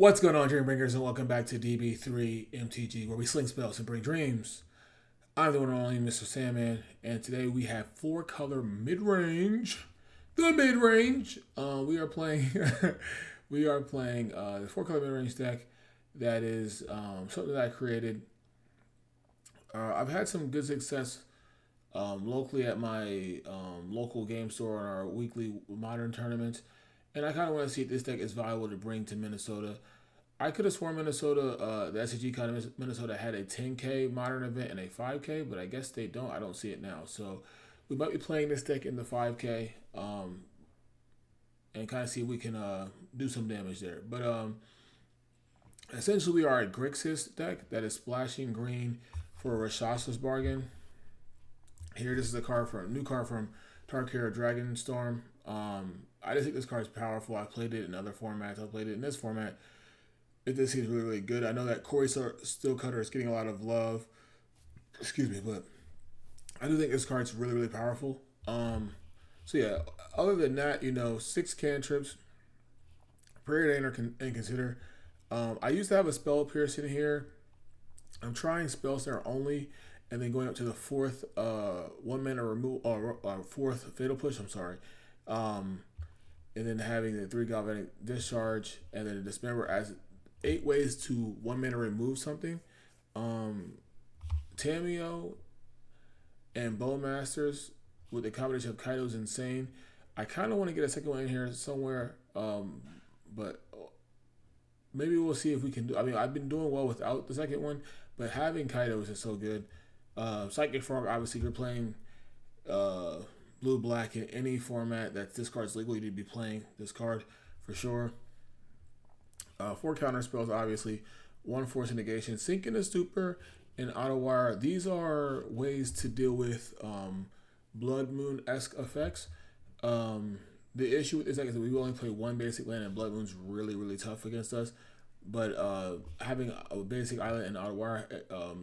What's going on, Dreambringers, and welcome back to DB3 MTG, where we sling spells and bring dreams. I'm the one and only Mr. Sandman, and today we have four-color mid-range. The mid-range. We are playing. The four-color mid-range deck. That is something that I created. I've had some good success locally at my local game store on our weekly Modern tournaments. And I kind of want to see if this deck is viable to bring to Minnesota. I could have sworn Minnesota, the SCG kind of Minnesota had a 10K Modern event and a 5K, but I guess they don't. I don't see it now. So we might be playing this deck in the 5K and kind of see if we can do some damage there. But essentially we are a Grixis deck that is splashing green for a Rakshasa Bargain. Here, this is a new card from Tarkir Dragonstorm. I just think this card is powerful. I played it in other formats. I played it in this format. It just seems really, really good. I know that Corey Steelcutter is getting a lot of love. Excuse me, but I do think this card's really, really powerful. So yeah, other than that, 6 cantrips, Preordain and Consider. I used to have a Spell Piercing here. I'm trying Spell Snare only, and then going up to the fourth 1 mana removal, fourth Fatal Push. I'm sorry. And then having the 3 Galvanic Discharge, and then Dismember as 8 ways to 1 mana remove something. Tamiyo and Bowmasters with the combination of Kaito is insane. I kind of want to get a second one in here somewhere, but maybe we'll see if we can do. I mean, I've been doing well without the second one, but having Kaito is just so good. Psychic Frog, obviously, if you're playing blue-black in any format that this card's legal, you need to be playing this card for sure. 4 counter spells, obviously. 1 Force Negation, Sink in the Stupor, and Auto Wire. These are ways to deal with Blood Moon-esque effects. The issue with this deck is that we only play 1 basic land, and Blood Moon's really, really tough against us. But having a basic island and Auto Wire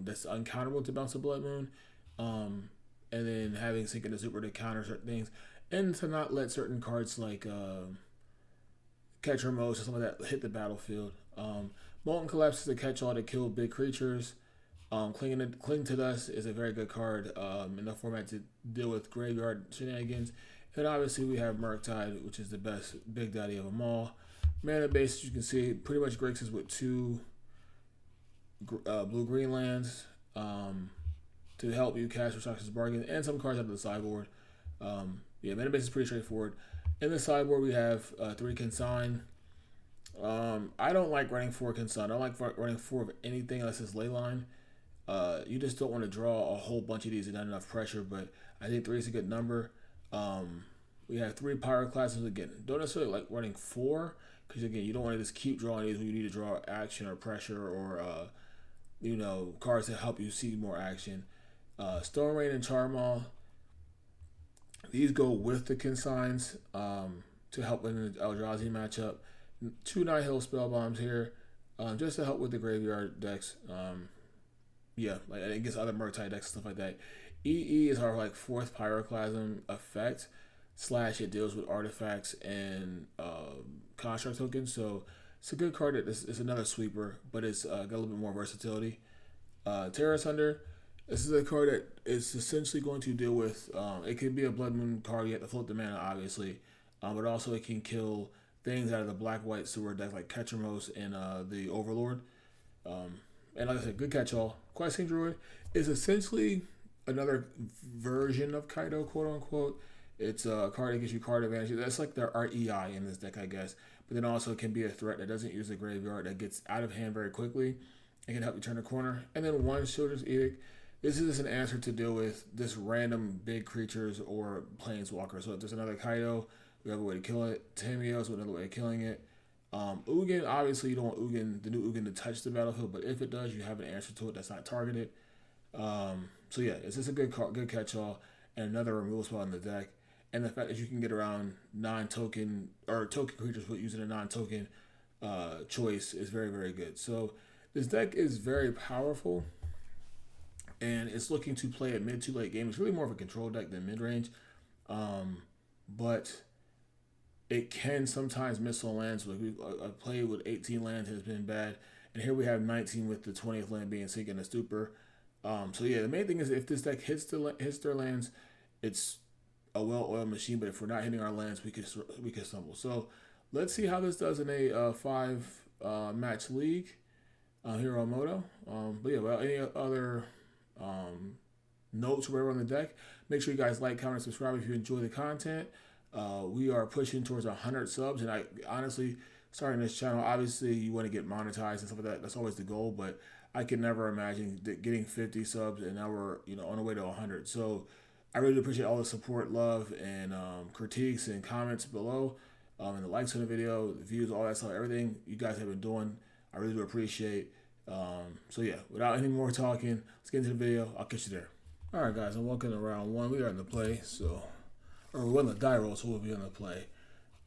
that's uncounterable to bounce a Blood Moon, and then having Sink in the Stupor to counter certain things, and to not let certain cards like Ketramos or something like that hit the battlefield. Molten Collapse is a catch-all to kill big creatures. Cling to Dust is a very good card in the format to deal with graveyard shenanigans. And obviously we have Murktide, which is the best big daddy of them all. Mana base, as you can see, pretty much Grixis with 2 blue-green lands to help you cast Rakshasa Bargain and some cards out of the sideboard. Mana base is pretty straightforward. In the sideboard, we have 3 Consign. I don't like running 4 Consign. I don't like running 4 of anything unless it's Leyline. You just don't want to draw a whole bunch of these and not enough pressure, but I think 3 is a good number. We have 3 Pyroclasms again. Don't necessarily like running 4, because again, you don't want to just keep drawing these when you need to draw action or pressure or cards that help you see more action. Storm Rain and Charmaw. These go with the Consigns to help in the Eldrazi matchup. 2 Nihil Spell Bombs here just to help with the graveyard decks. Like against other Murktide decks and stuff like that. EE is our 4th Pyroclasm effect / it deals with artifacts and construct tokens. So it's a good card. It's another sweeper, but it's got a little bit more versatility. Terra Thunder. This is a card that is essentially going to deal with, it can be a Blood Moon card, you have to float the mana, obviously, but also it can kill things out of the black-white sewer deck like Ketramos and the Overlord. And like I said, good catch-all. Questing Druid is essentially another version of Kaito, quote-unquote. It's a card that gives you card advantage. That's like their REI in this deck, I guess. But then also it can be a threat that doesn't use the graveyard, that gets out of hand very quickly. It can help you turn the corner. And then 1 Children's Edict. This is just an answer to deal with this random big creatures or planeswalkers. So if there's another Kaito, we have a way to kill it. Tamiyo is another way of killing it. Ugin, obviously you don't want the new Ugin to touch the battlefield, but if it does, you have an answer to it that's not targeted. So yeah, it's just a good catch-all and another removal spell in the deck. And the fact that you can get around token creatures with using a non-token choice is very, very good. So this deck is very powerful. And it's looking to play at mid to late game. It's really more of a control deck than mid range. But it can sometimes miss on lands. Like I played with 18 lands and it's been bad, and here we have 19 with the 20th land being Sink in the Stupor. So yeah, the main thing is if this deck hits their lands, it's a well-oiled machine. But if we're not hitting our lands, we could stumble. So let's see how this does in a 5 match league here on Moto. But yeah, well, any other notes or whatever on the deck, make sure you guys like, comment, subscribe if you enjoy the content. We are pushing towards 100 subs, and I honestly, starting this channel, obviously you want to get monetized and stuff like that. That's always the goal, but I can never imagine getting 50 subs and now we're on the way to 100. So I really appreciate all the support, love, and critiques and comments below, and the likes on the video, the views, all that stuff, everything you guys have been doing. I really do appreciate. So yeah, without any more talking, let's get into the video. I'll catch you there. All right, guys, I'm walking around 1. We are in the play, or we're in the die roll, so we'll be in the play.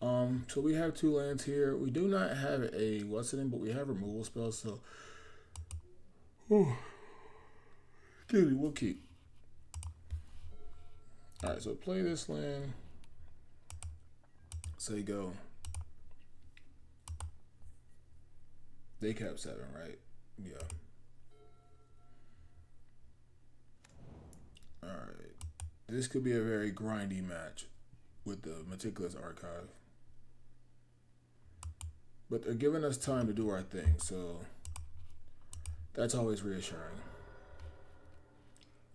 So we have 2 lands here. We do not have a but we have removal spells, so we'll keep. Alright, so play this land. Say go. They kept 7, right? Yeah. Alright. This could be a very grindy match with the Meticulous Archive. But they're giving us time to do our thing, so that's always reassuring.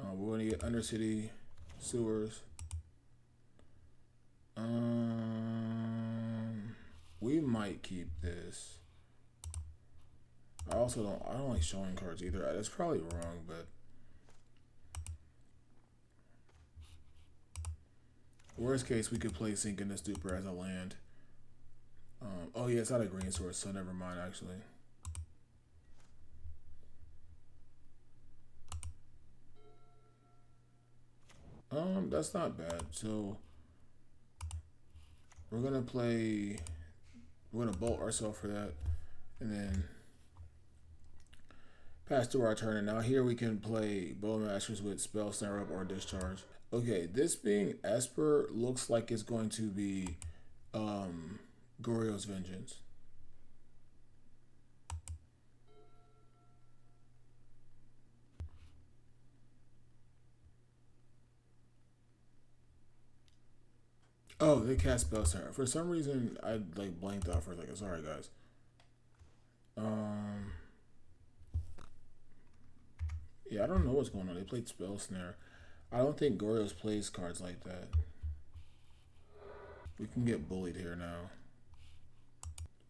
We're going to get Undercity, Sewers. We might keep this. I don't like showing cards either. That's probably wrong, but worst case, we could play Sink in the Stupor as a land. Oh yeah, it's not a green source, so never mind actually. That's not bad. So we're gonna bolt ourselves for that, and then pass through our turn. And now here we can play Bowmasters with Spell Snare Up or Discharge. Okay, this being Esper looks like it's going to be Goryo's Vengeance. Oh, they cast Spell Snare. For some reason, I blanked out for a second. Sorry, guys. Yeah, I don't know what's going on. They played Spell Snare. I don't think Goryo's plays cards like that. We can get bullied here now.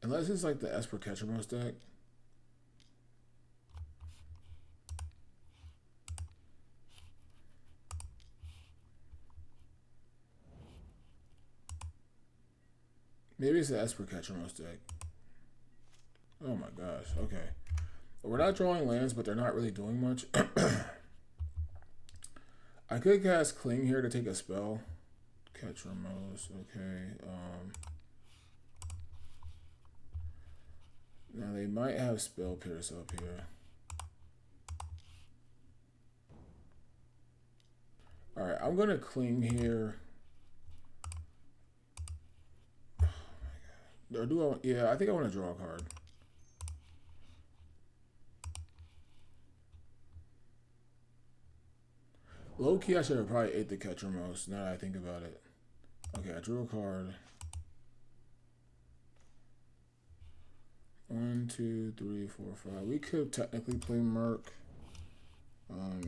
Unless it's like the Esper Ketramos deck. Maybe it's the Esper Ketramos deck. Oh my gosh, okay. We're not drawing lands, but they're not really doing much. I could cast Cling here to take a spell. Ketramos, okay. Now they might have Spell Pierce up here. Alright, I'm gonna Cling here. Oh my god. Or do I want, yeah, I think I want to draw a card. Low key, I should have probably ate the Ketramos now that I think about it. Okay, I drew a card. 1, 2, 3, 4, 5. We could technically play Merc.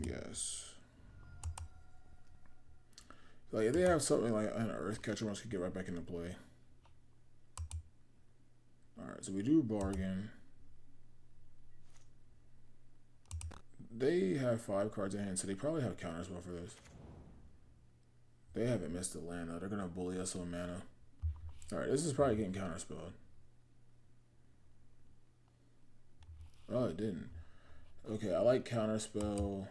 Yes. Like if they have something like an Earth Ketramos could get right back into play. Alright, so we do Bargain. They have 5 cards in hand, so they probably have counterspell for this. They haven't missed a land though. They're gonna bully us on mana. Alright, this is probably getting counterspelled. Oh, it didn't. Okay, I like counterspell.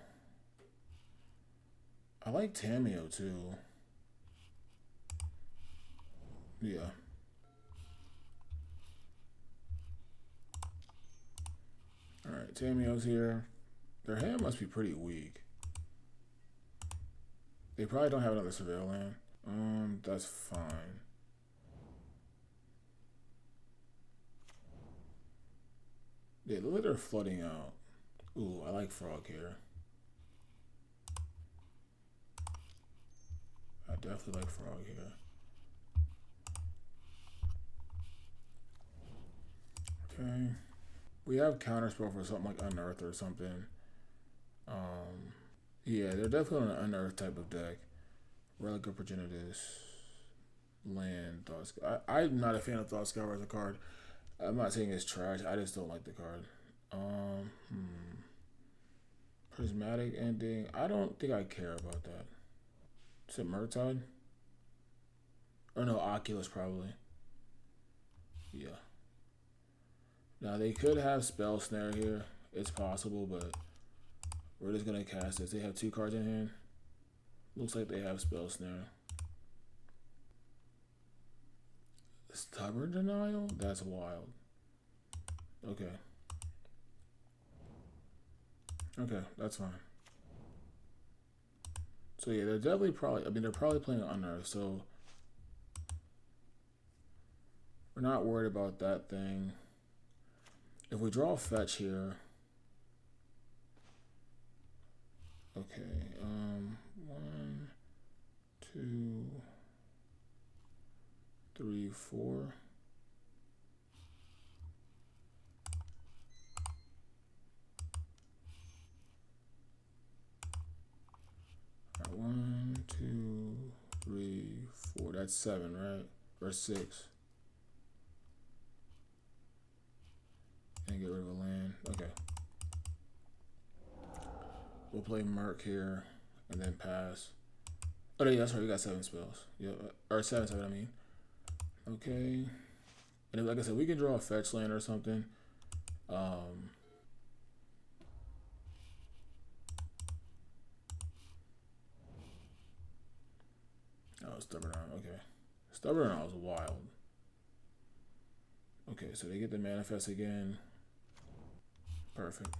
I like Tamiyo too. Yeah. Alright, Tamiyo's here. Their hand must be pretty weak. They probably don't have another Surveil land. That's fine. Yeah, look like they're flooding out. Ooh, I like frog here. I definitely like frog here. Okay. We have counterspell for something like Unearth or something. Yeah, they're definitely on an Unearth type of deck. Relic of Progenitus. Land. I'm not a fan of Thought Scour as a card. I'm not saying it's trash. I just don't like the card. Prismatic Ending. I don't think I care about that. Is it Murktide? Or no, Oculus probably. Yeah. Now they could have Spell Snare here. It's possible, but we're just gonna cast this. They have 2 cards in hand. Looks like they have Spell Snare. Stubborn Denial? That's wild. Okay. Okay, that's fine. So yeah, they're definitely probably, I mean, they're probably playing Unearth, so we're not worried about that thing. If we draw a fetch here, okay, 1, 2, 3, 4. All right, 1, 2, 3, 4. That's 7, right? Or 6. And get rid of a land. Okay. We'll play Merc here and then pass. Oh, yeah, that's right. We got 7 spells. Yeah, or 7, I mean. Okay. And like I said, we can draw a fetch land or something. Oh, Stubborn Arm. Okay. Stubborn Arm was wild. Okay, so they get the manifest again. Perfect.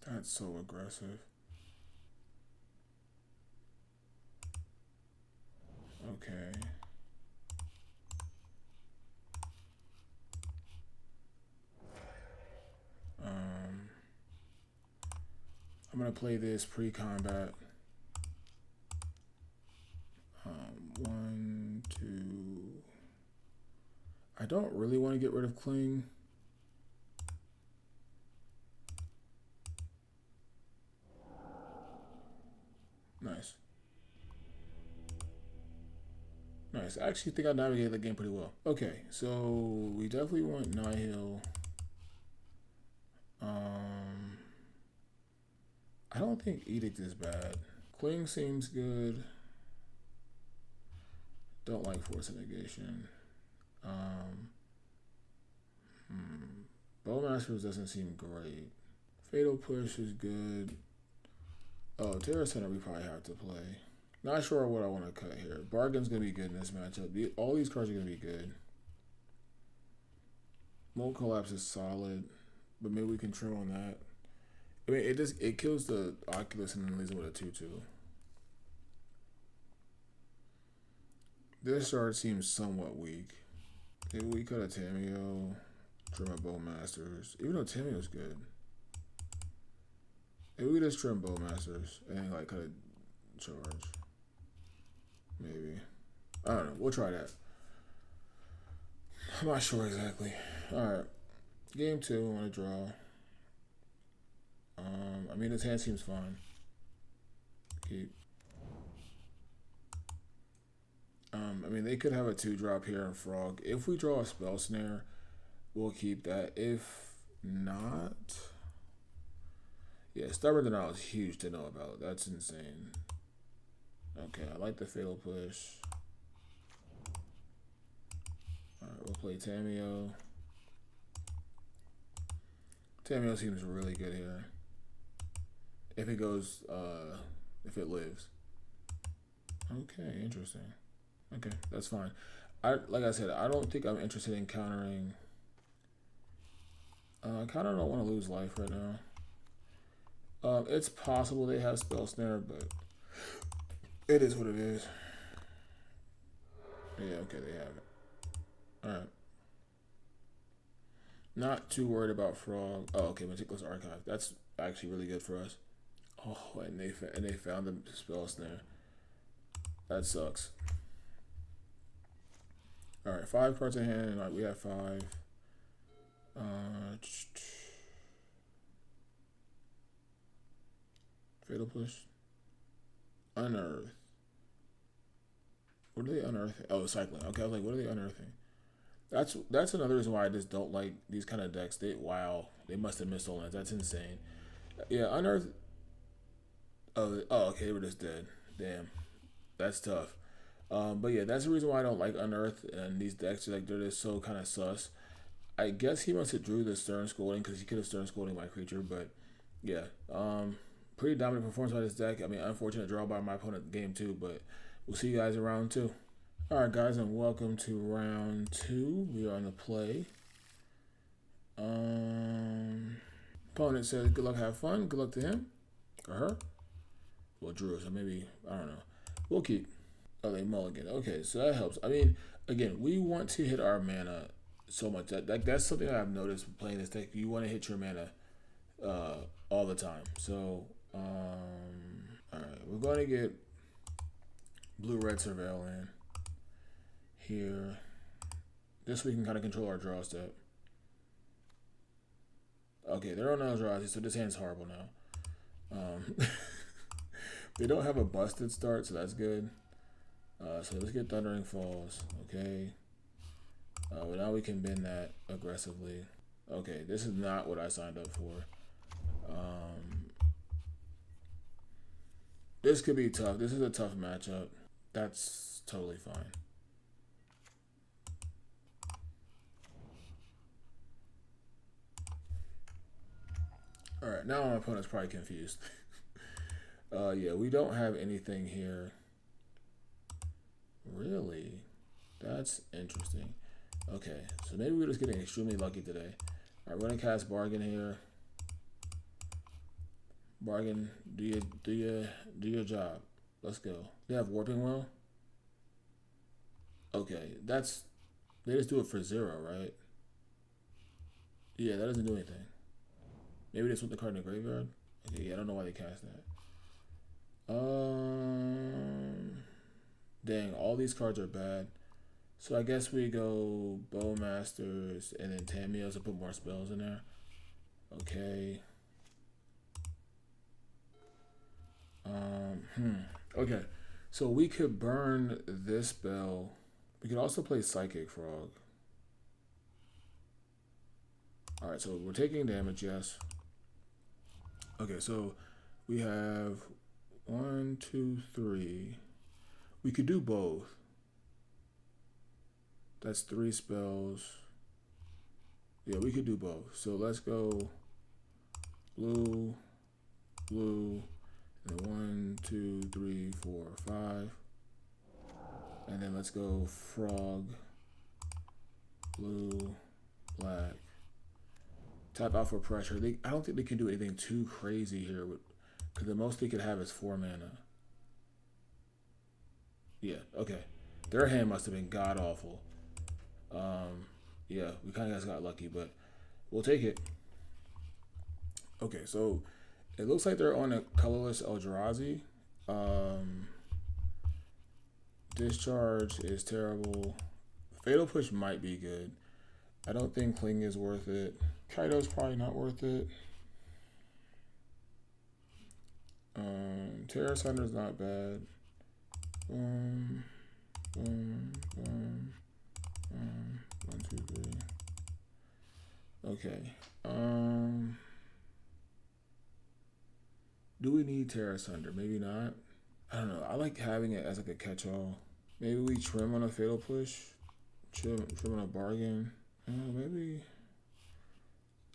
That's so aggressive. Okay. I'm gonna play this pre-combat. 1, 2. I don't really want to get rid of Cling. Nice. Nice. I actually think I navigated the game pretty well. Okay, so we definitely want Nihil. I don't think Edict is bad. Cling seems good. Don't like Force of Negation. Bowmasters doesn't seem great. Fatal Push is good. Oh, Terror Center we probably have to play. Not sure what I want to cut here. Bargain's going to be good in this matchup. All these cards are going to be good. Mold Collapse is solid, but maybe we can trim on that. I mean, it kills the Oculus and then leaves it with a 2/2. This card seems somewhat weak. Maybe we cut a Tamiyo, trim a Bowmasters. Even though Tamiyo's good. Maybe we just trim Bowmasters and like cut a charge. Maybe. I don't know. We'll try that. I'm not sure exactly. Alright. Game 2, I want to draw. I mean, his hand seems fine. Keep. I mean, they could have a 2-drop here in Frog. If we draw a Spell Snare, we'll keep that. If not... Yeah, Stubborn Denial is huge to know about. That's insane. Okay, I like the Fatal Push. Alright, we'll play Tamiyo. Tamiyo seems really good here. If it goes, if it lives. Okay, interesting. Okay, that's fine. Like I said, I don't think I'm interested in countering I kind of don't want to lose life right now. It's possible they have Spell Snare, but it is what it is. Yeah, okay, they have it. Alright. Not too worried about Frog. Oh, okay, Meticulous Archive. That's actually really good for us. Oh, and they found the Spell Snare. That sucks. Alright, 5 cards in hand. Alright, we have 5. Fatal Push. Unearth. What are they unearthing? Oh, cycling. Okay, I was like, what are they unearthing? That's another reason why I just don't like these kind of decks. Wow, they must have missed all lands. That's insane. Yeah, unearth. Oh, okay, they were just dead. Damn, that's tough. But yeah, that's the reason why I don't like unearth and these decks. Like they're just so kind of sus. I guess he must have drew the Stern Scolding because he could have Stern Scolding my creature. But yeah, pretty dominant performance by this deck. I mean, unfortunate draw by my opponent game 2, but we'll see you guys in round 2. Alright guys, and welcome to round 2. We are on the play. Opponent says good luck, have fun. Good luck to him. Or her. Well, drew, so maybe, I don't know. We'll keep. Oh, they mulligan. Okay, so that helps. I mean, again, we want to hit our mana so much. That's something I've noticed playing this deck. You want to hit your mana all the time. So, alright, we're going to get blue-red Surveil in here. This we can kind of control our draw step. Okay, they're on Eldrazi, so this hand's horrible now. They don't have a busted start, so that's good. So let's get Thundering Falls. Okay. Well, now we can bend that aggressively. Okay, this is not what I signed up for. This could be tough. This is a tough matchup. That's totally fine. Alright, now my opponent's probably confused. Yeah, we don't have anything here. Really? That's interesting. Okay, so maybe we're just getting extremely lucky today. Alright, we're gonna cast Bargain here. Bargain, do your job. Let's go. They have Warping Well? Okay, they just do it for 0, right? Yeah, that doesn't do anything. Maybe they swap the card in the graveyard? Okay, yeah, I don't know why they cast that. Dang, all these cards are bad. So I guess we go Bowmasters and then Tamiyo to put more spells in there. Okay. Okay. So we could burn this spell. We could also play Psychic Frog. Alright, so we're taking damage, yes. Okay, so we have 1, 2, 3. We could do both. That's 3 spells. Yeah, we could do both. So let's go blue, blue, and 1, 2, 3, 4, 5. And then let's go frog, blue, black. Tap out for pressure. I don't think they can do anything too crazy here, because the most they could have is 4 mana. Yeah, okay. Their hand must have been god awful. Yeah, we kind of just got lucky, but we'll take it. Okay, so it looks like they're on a colorless Eldrazi. Discharge is terrible. Fatal Push might be good. I don't think Cling is worth it. Kaito's probably not worth it. Terra Sunder's not bad. Boom, boom, boom, 1, 2, 3. Okay. Do we need Terra Sunder? Maybe not. I don't know. I like having it as like a catch-all. Maybe we trim on a Fatal Push. Trim on a Bargain. Maybe.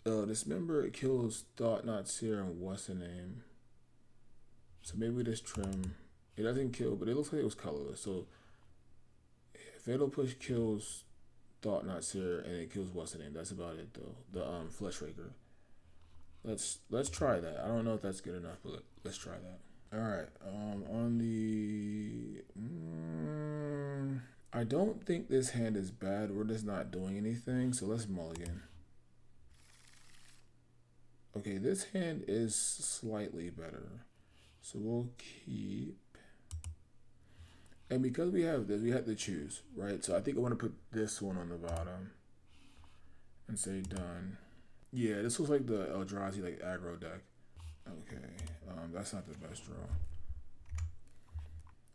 Dismember, it kills Thought Not Seer and what's the name? So maybe we just trim. It doesn't kill, but it looks like it was colorless. So Fatal Push kills Thought Not Seer, and it kills what's the name. That's about it though. The Flesh Raker. Let's try that. I don't know if that's good enough, but let's try that. All right. On the. I don't think this hand is bad. We're just not doing anything, so let's mulligan. Okay, this hand is slightly better, so we'll keep. And because we have this, we have to choose, right? So I think I want to put this one on the bottom and say done. Yeah, this looks like the Eldrazi like aggro deck. Okay, that's not the best draw.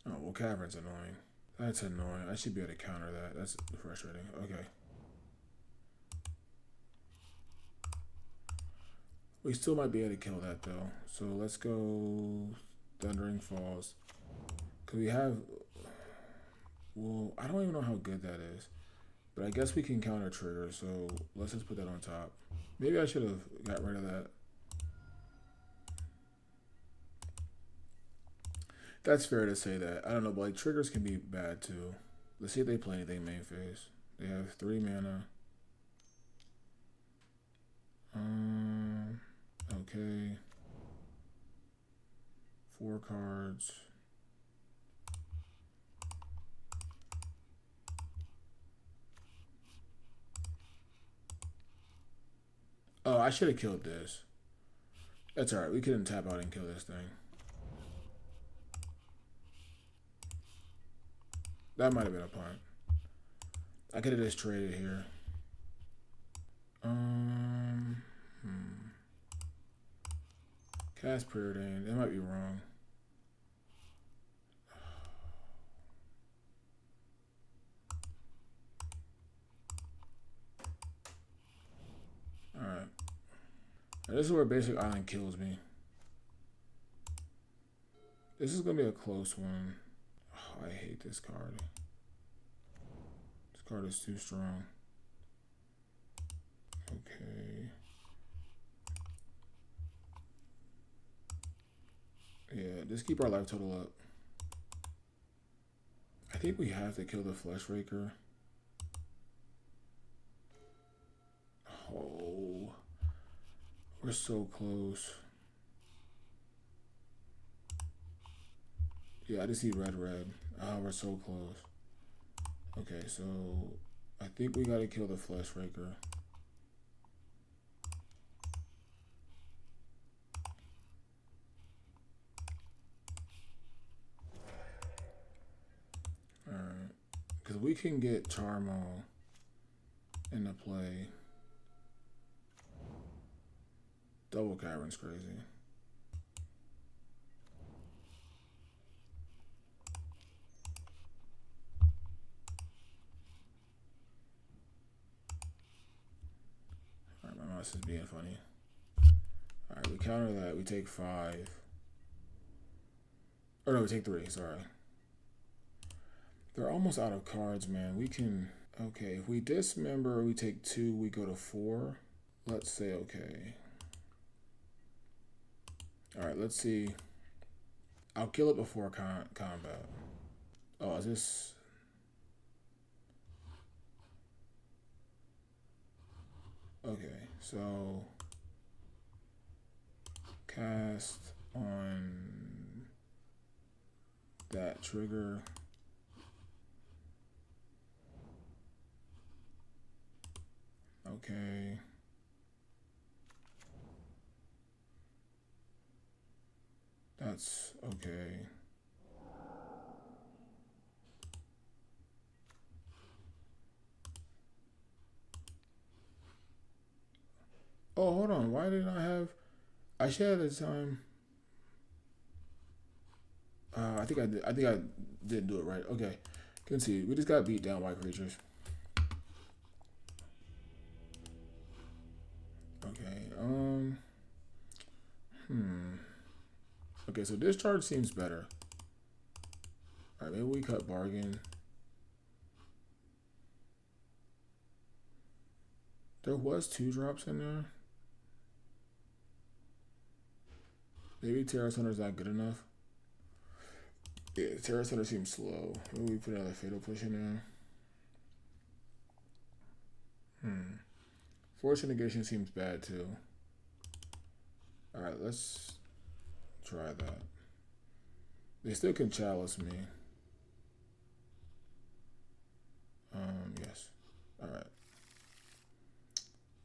Oh, well, Cavern's annoying. That's annoying. I should be able to counter that. That's frustrating. Okay. We still might be able to kill that though. So let's go Thundering Falls. Cause we have, well, I don't even know how good that is. But I guess we can counter trigger, so let's just put that on top. Maybe I should have got rid of that. That's fair to say that. I don't know, but like triggers can be bad too. Let's see if they play anything main phase. They have 3 mana. Okay. 4 cards. Oh, I should have killed this. That's alright. We couldn't tap out and kill this thing. That might have been a punt. I could have just traded here. Cast Preordain. That might be wrong. Alright. This is where Basic Island kills me. This is going to be a close one. Oh, I hate this card. This card is too strong. Okay. Yeah, just keep our life total up. I think we have to kill the Flesh Raker. Oh, we're so close. Yeah, I just see red. Ah, we're so close. Okay, so I think we gotta kill the Flesh Raker. Alright, because we can get Charmo into play. Double Cavern's crazy. Alright, my mouse is being funny. Alright, we counter that. We take 5. Or no, we take 3, sorry. They're almost out of cards, man. We can... Okay, if we dismember, we take 2, we go to 4. Let's say okay. Alright, let's see. I'll kill it before combat. Oh, is this... Okay, so... Cast on... that trigger. Okay. That's okay. Oh, hold on. Why didn't I have... I should have the time. I think I did. I think I didn't do it right. Okay. Can see. We just got beat down by creatures. Okay. Okay, so discharge seems better. All right, maybe we cut bargain. There was 2 drops in there. Maybe Terrace Hunter's not good enough. Yeah, Terrace Hunter seems slow. Maybe we put another Fatal Push in there. Force negation seems bad too. Alright, let's try that. They still can chalice me. Yes. Alright.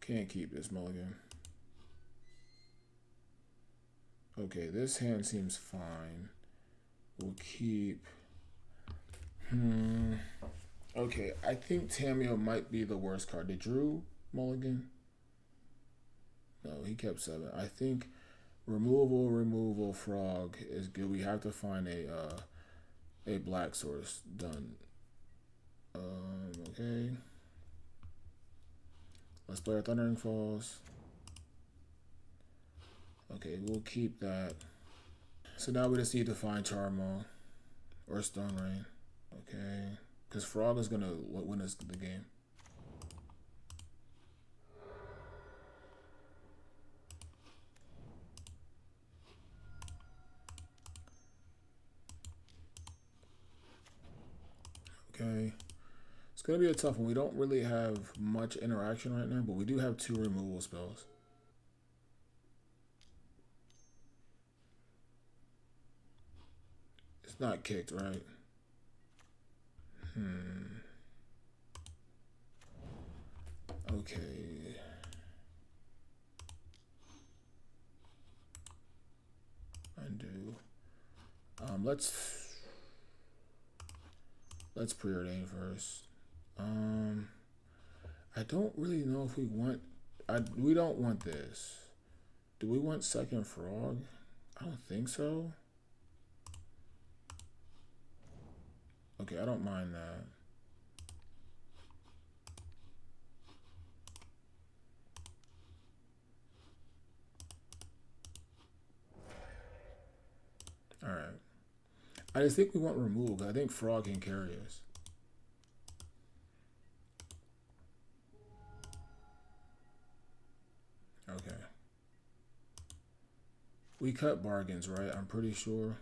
Can't keep this mulligan. Okay, this hand seems fine. We'll keep... Okay, I think Tamiyo might be the worst card. They drew mulligan? No, he kept 7. I think removal, frog is good. We have to find a black source done. Okay. Let's play our Thundering Falls. Okay, we'll keep that. So now we just need to find Charmo or Stone Rain. Okay, because Frog is gonna win us the game. Okay, it's gonna be a tough one. We don't really have much interaction right now, but we do have 2 removal spells. It's not kicked, right? Okay. Undo. Let's preordain first. I don't really know if we want. We don't want this. Do we want second frog? I don't think so. Okay, I don't mind that. All right. I just think we want removal because I think frog can carry us. Okay. We cut bargains, right? I'm pretty sure.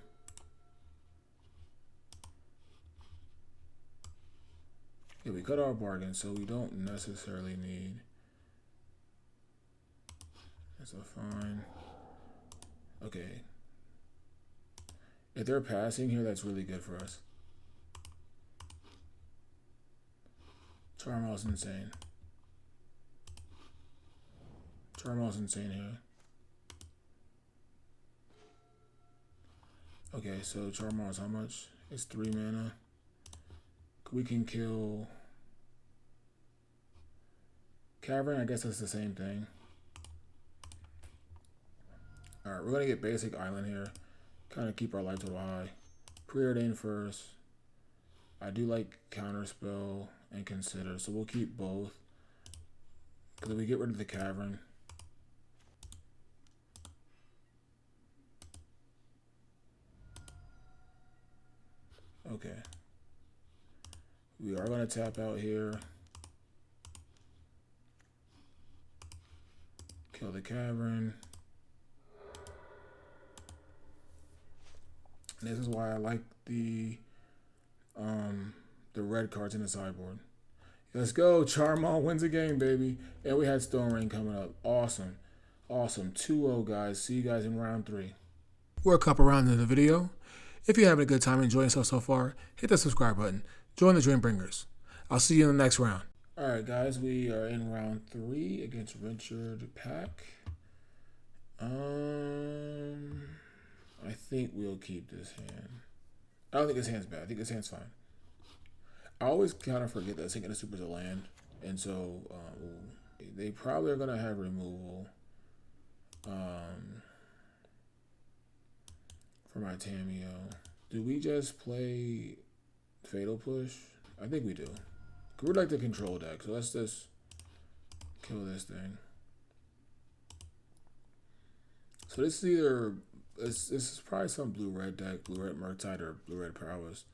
Yeah, we cut our bargains, so we don't necessarily need. That's a fine. Okay. If they're passing here, that's really good for us. Charmo's insane. Charmo's insane here. Okay, so Charmo's how much? It's 3 mana. We can kill Cavern. I guess that's the same thing. Alright, we're going to get basic island here. Kind of keep our life total high. Preordain first. I do like Counterspell and Consider, so we'll keep both. Because if we get rid of the Cavern. Okay. We are going to tap out here. Kill the Cavern. And this is why I like the red cards in the sideboard. Let's go. Charmo wins a game, baby. And we had Stone Rain coming up. Awesome. Awesome. 2-0, guys. See you guys in round 3. We're a couple rounds into the video. If you're having a good time enjoying yourself so far, hit the subscribe button. Join the Dreambringers. I'll see you in the next round. Alright, guys. We are in round 3 against Richard Pack. I think we'll keep this hand. I don't think this hand's bad. I think this hand's fine. I always kind of forget that Sinking the Super's a land. And so they probably are going to have removal for my Tamiyo. Do we just play Fatal Push? I think we do. We're like the control deck, so let's just kill this thing. So this is either... This is probably some blue-red deck, blue-red Murktide or blue-red Prowess.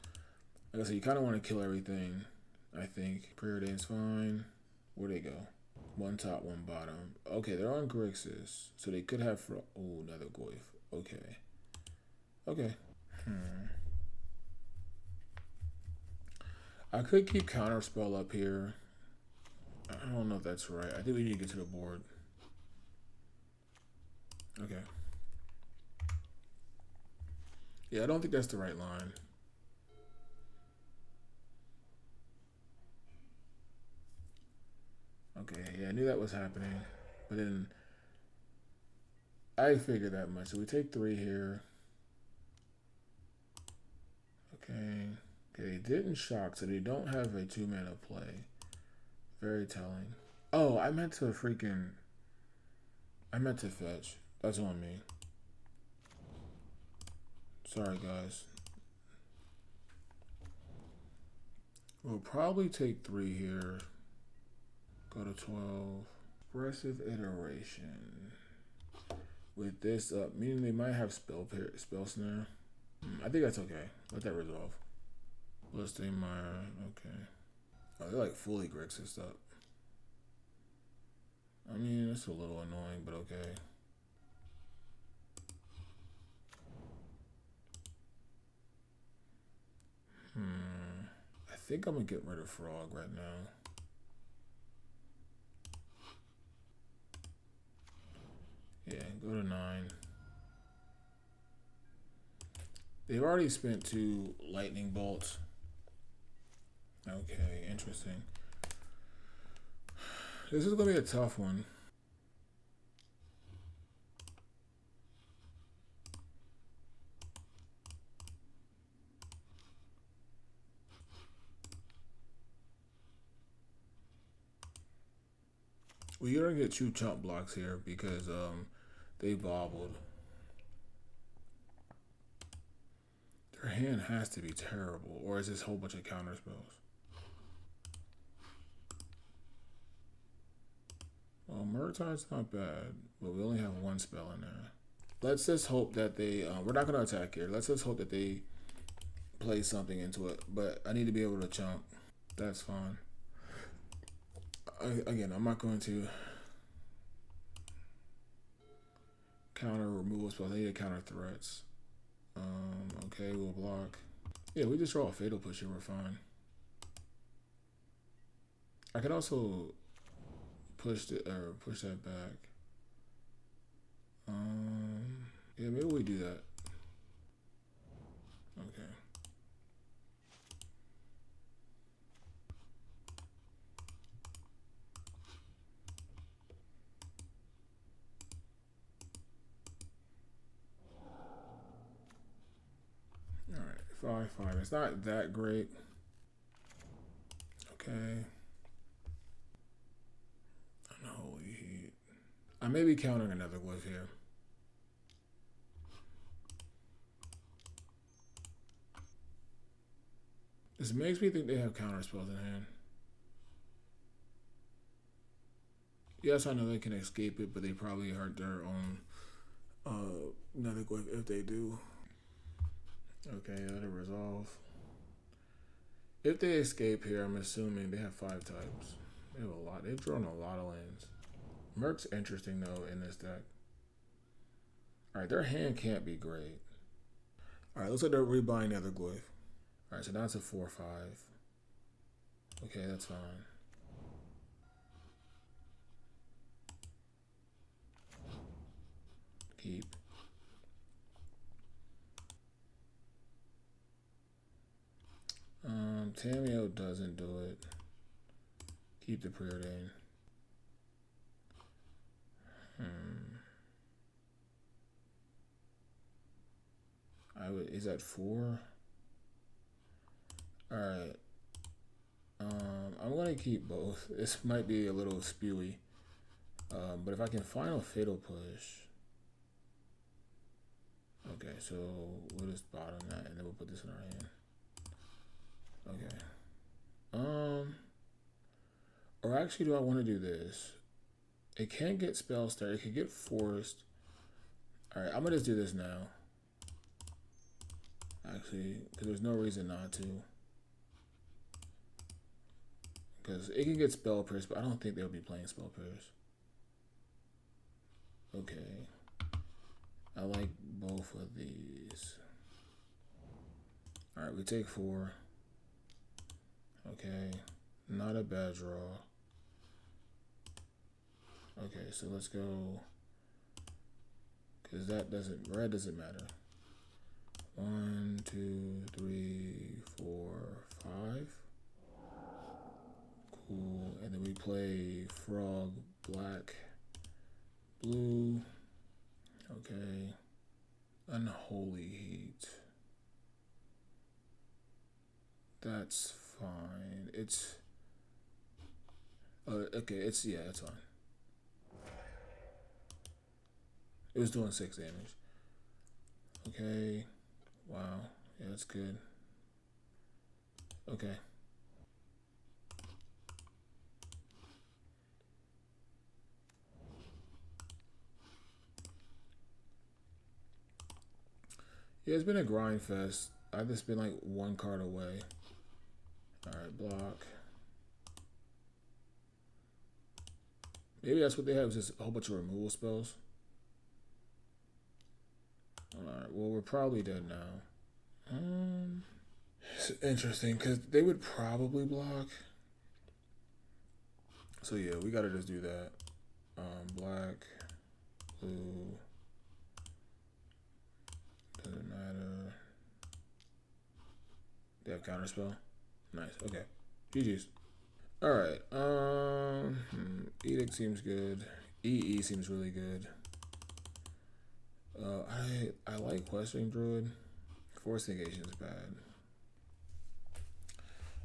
Like I said, you kind of want to kill everything, I think. Preordain's fine. Where'd they go? One top, one bottom. Okay, they're on Grixis. So they could have... Oh, another Goyf. Okay. Okay. I could keep Counterspell up here. I don't know if that's right. I think we need to get to the board. Okay. Yeah, I don't think that's the right line. Okay, yeah, I knew that was happening. But then I figured that much. So we take 3 here. Okay. Okay, they didn't shock, so they don't have a 2-mana play. Very telling. Oh, I meant to fetch. That's on me. Sorry, guys. We'll probably take 3 here. Go to 12. Aggressive iteration. With this up, meaning they might have spell snare. I think that's okay. Let that resolve. Listing my okay. Oh, they're like fully Grixis up. I mean, it's a little annoying, but okay. I think I'm gonna get rid of Frog right now. Yeah, go to 9. They've already spent 2 lightning bolts. Okay, interesting. This is gonna be a tough one. We're gonna get 2 chump blocks here because they bobbled. Their hand has to be terrible, or is this a whole bunch of counter spells? Well, Murktide's not bad, but we only have 1 spell in there. Let's just hope that they, we're not gonna attack here. Let's just hope that they play something into it, but I need to be able to chump. That's fine. Again, I'm not going to counter removal spells. I need to counter threats. Okay, we'll block. Yeah, we just draw a fatal push here, we're fine. I could also push that back. Yeah, maybe we do that. Okay. All right, 5/5. It's not that great. Okay. Unholy Heat. I may be countering another glyph here. This makes me think they have counter spells in hand. Yes, I know they can escape it, but they probably hurt their own another glyph if they do. Okay, that'll resolve. If they escape here, I'm assuming they have 5 types. They have a lot. They've drawn a lot of lands. Murk's interesting though in this deck. Alright, their hand can't be great. Alright, looks like they're rebuying the other glyph. Alright, so now it's a 4/5. Okay, that's fine. Keep. Tamiyo doesn't do it. Keep the preordain. Is that 4? Alright. I'm gonna keep both. This might be a little spewy. But if I can find a fatal push. Okay, so we'll just bottom that and then we'll put this in our hand. Okay. Or actually, do I want to do this? It can't get spell start. It could get forced. All right, I'm gonna just do this now. Actually, because there's no reason not to. Because it can get spell pierce, but I don't think they'll be playing spell pierce. Okay. I like both of these. All right, we take 4. Okay, not a bad draw. Okay, so let's go, because that doesn't, red doesn't matter. 1, 2, 3, 4, 5. Cool. And then we play frog, black, blue. Okay. Unholy heat. That's fine. It's okay, it's it's fine. It was doing 6 damage. Okay. Wow. Yeah, that's good. Okay. Yeah, it's been a grind fest. I've just been like 1 card away. Alright, block. Maybe that's what they have, is just a whole bunch of removal spells. Alright, well, we're probably dead now. It's interesting, because they would probably block. So yeah, we gotta just do that. Black, blue, doesn't matter. They have counterspell. Nice. Okay. GG's. All right. Edict seems good. EE seems really good. I like Questing Druid. Force Negation is bad.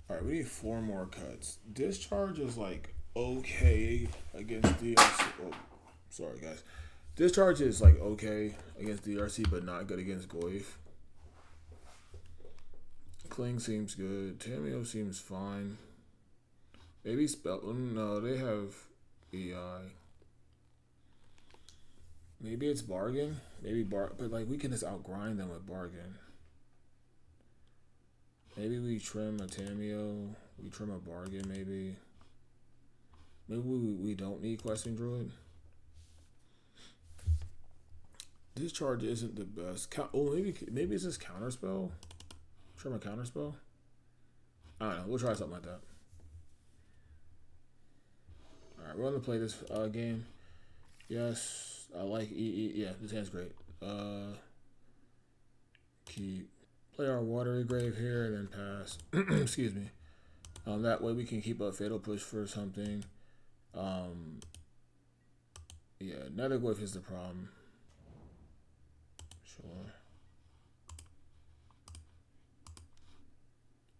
All right, we need 4 more cuts. Discharge is like okay against DRC. Oh, sorry guys. Discharge is like okay against DRC, but not good against Goyf. Cling seems good. Tamiyo seems fine. Maybe spell. No, they have EI. Maybe it's bargain. Maybe but like we can just outgrind them with bargain. Maybe we trim a Tamiyo. We trim a bargain. Maybe we don't need Questing Druid. Discharge isn't the best. Oh, maybe it's just counterspell. Trim a counterspell. I don't know. We'll try something like that. All right, we're gonna play this game. Yes, I like EE. Yeah, this hand's great. Keep. Play our Watery Grave here and then pass. Excuse me. That way we can keep a Fatal Push for something. Yeah, Nether Glyph is the problem. Sure.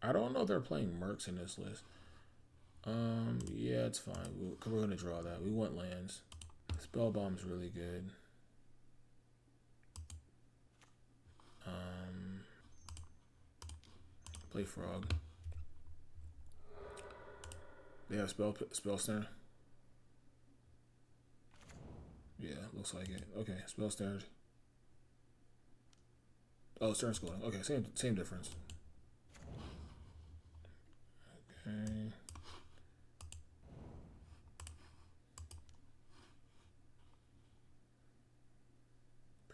I don't know if they're playing Mercs in this list. Yeah, it's fine. We're gonna draw that. We want lands. Spellbomb's really good. Play Frog. They have spell snare. Yeah, looks like it. Okay, spell snare. Oh, Stern Scolding. Okay, same difference. Okay.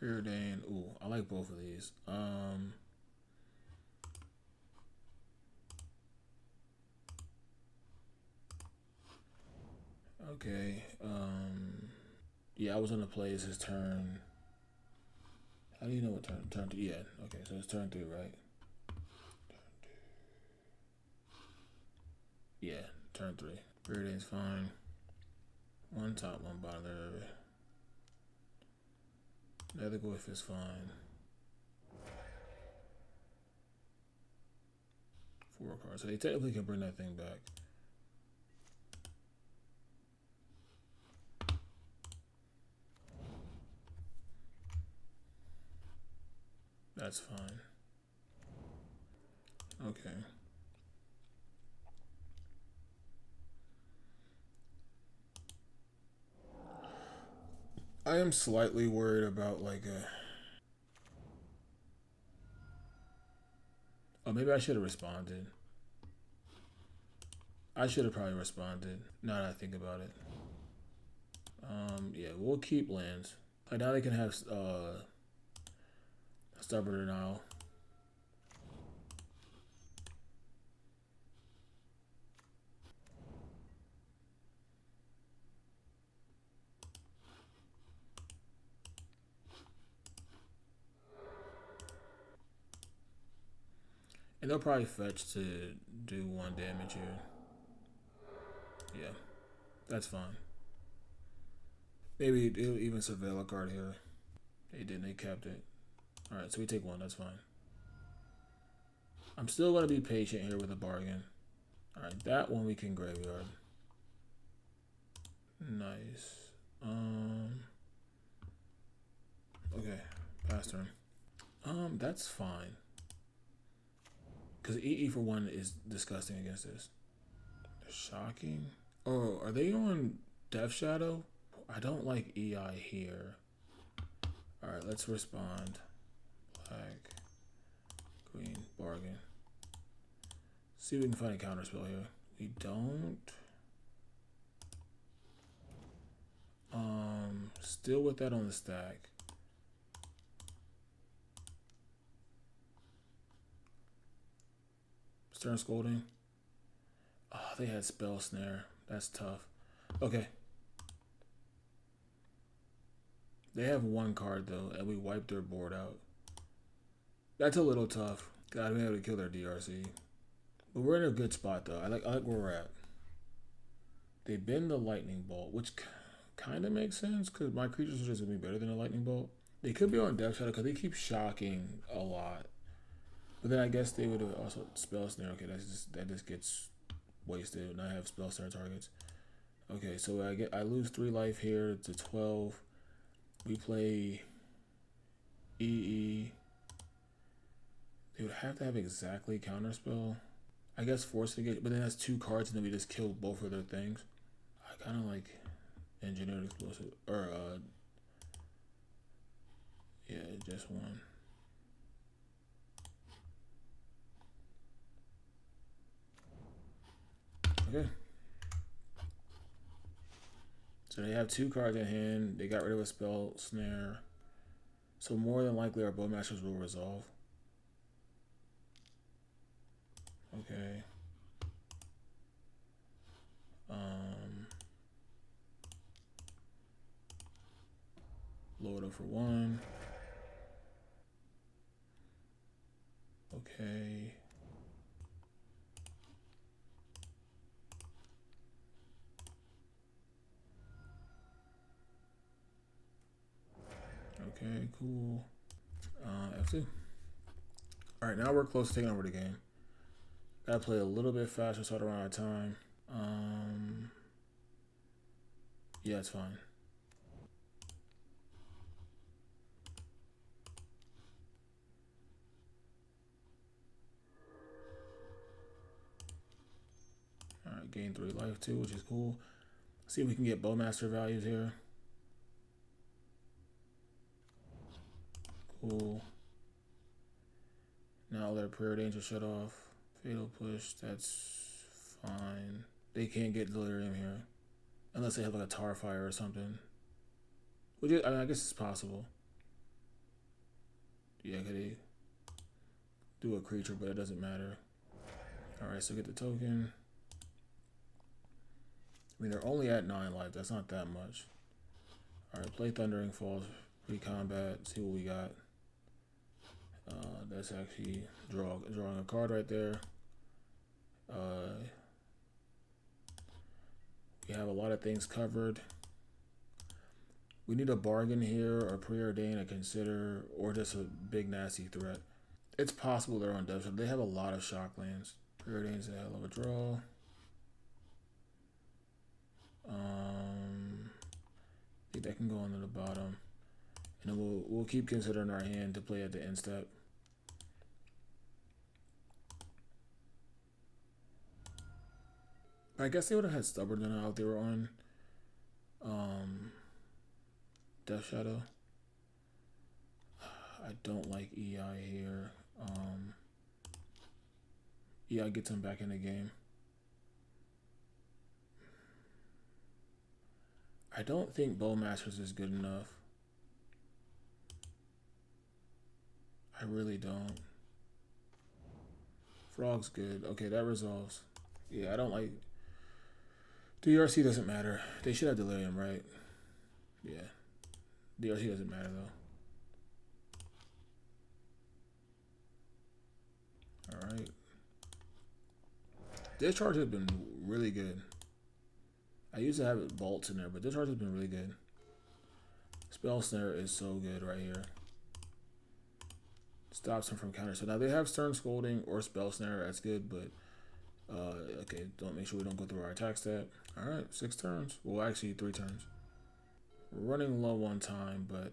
Preordain. Ooh, I like both of these. Okay. Yeah, I was gonna play his turn. How do you know what turn? Turn 2. Yeah. Okay, so it's turn 3, right? Yeah, turn 3. Preordain's fine. 1 top, 1 bottom there. Nether Glyph is fine. 4 cards. So they technically can bring that thing back. That's fine. Okay. I am slightly worried about like a... Oh, maybe I should have responded. I should have probably responded, now that I think about it. Yeah, we'll keep lands. Like now they can have Stubborn Denial. And they'll probably fetch to do 1 damage here. Yeah, that's fine. Maybe it'll even surveil a card here. They didn't, they kept it. Alright, so we take 1, that's fine. I'm still going to be patient here with a bargain. Alright, that one we can graveyard. Nice. Okay, pass turn. That's fine. Because EE for 1 is disgusting against this. Shocking. Oh, are they on Death Shadow? I don't like EI here. Alright, let's respond. Black, green, bargain. See if we can find a counterspell here. We don't. Still with that on the stack. Stern Scolding. Oh, they had Spell Snare. That's tough. Okay. They have 1 card though, and we wiped their board out. That's a little tough. Gotta be able to kill their DRC. But we're in a good spot though. I like where we're at. They bend the Lightning Bolt, which kind of makes sense because my creatures are just gonna be better than a Lightning Bolt. They could be on Death Shadow because they keep shocking a lot. But then I guess they would have also Spell Snare. Okay, that just gets wasted, and I have Spell Snare targets. Okay, so I lose 3 life here to 12. We play EE. They would have to have exactly counterspell. I guess force negate, but then that's 2 cards, and then we just kill both of their things. I kind of like engineered explosive, or yeah, just 1. Okay. So they have 2 cards in hand. They got rid of a Spell Snare. So more than likely our Bowmasters will resolve. Okay. Load up for 1. Okay. Okay, cool. F2. Alright, now we're close to taking over the game. Gotta play a little bit faster so I don't run out of time. Yeah, it's fine. Alright, gain 3 life too, which is cool. See if we can get Bowmaster values here. Cool. Now their Prayer Danger shut off. Fatal Push, that's fine. They can't get Delirium here. Unless they have like a Tar Fire or something. Which is, I mean, I guess it's possible. Yeah, could they do a creature, but it doesn't matter. Alright, so get the token. I mean, they're only at 9 life. That's not that much. Alright, play Thundering Falls, pre-combat, see what we got. That's actually drawing a card right there. We have a lot of things covered. We need a bargain here, or preordain, a consider, or just a big nasty threat. It's possible they're on Death Shadow. They have a lot of shock lands. Preordain's a hell of a draw. I think that can go into the bottom. And then we'll keep considering our hand to play at the end step. I guess they would have had Stubborn than out if they were on Death Shadow. I don't like EI here. EI gets him back in the game. I don't think Bowmasters is good enough. I really don't. Frog's good. Okay, that resolves. Yeah, I don't like... DRC doesn't matter. They should have Delirium, right? Yeah. DRC doesn't matter, though. Alright. Discharge has been really good. I used to have bolts in there, but Discharge has been really good. Spell Snare is so good right here. Stops him from counter. So now they have Stern Scolding or Spell Snare. That's good, but okay, don't make sure we don't go through our attack step. All right, 6 turns. Well, actually 3 turns. We're running low on time, but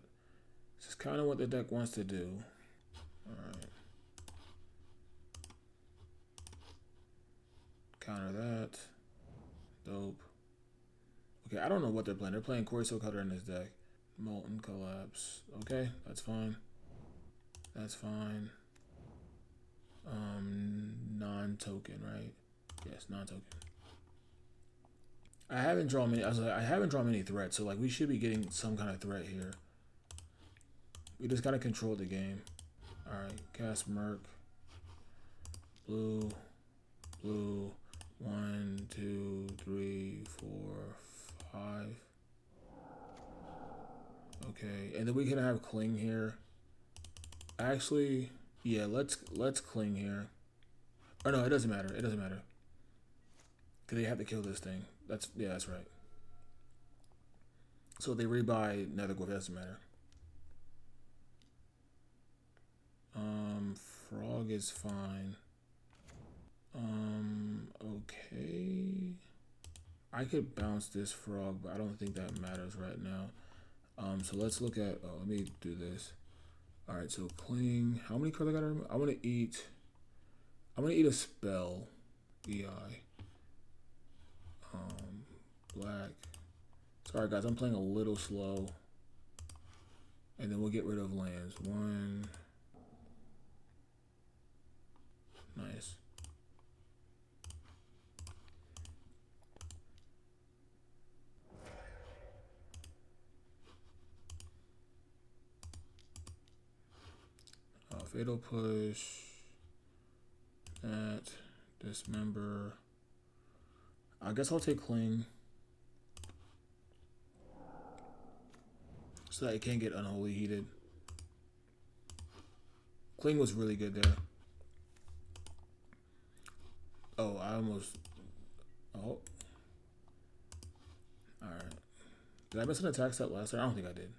this is kind of what the deck wants to do. All right. Counter that. Dope. Okay, I don't know what they're playing. They're playing Corey Cutter in this deck. Molten Collapse. Okay, that's fine. That's fine. Non-token, right? Yes, non-token. I haven't drawn many. I was like, I haven't drawn many threats, so like we should be getting some kind of threat here. We just gotta control the game. All right, cast Murk. Blue, blue. 1, 2, 3, 4, 5. Okay, and then we can have Cling here. Actually, yeah, let's Cling here. Or no, it doesn't matter. It doesn't matter. Cause they have to kill this thing. That's right. So they rebuy Netherglyph. Doesn't matter. Frog is fine. Okay. I could bounce this frog, but I don't think that matters right now. So let's look at. Oh, let me do this. All right. So Cling. How many cards I gotta remove? I want to eat. I'm gonna eat a spell. EI. Black. Sorry guys, I'm playing a little slow. And then we'll get rid of lands. 1. Nice. Fatal Push. That. Dismember. I guess I'll take Cling. So that it can't get Unholy Heated. Cling was really good there. Oh, I almost... Oh. Alright. Did I miss an attack step last turn? I don't think I did.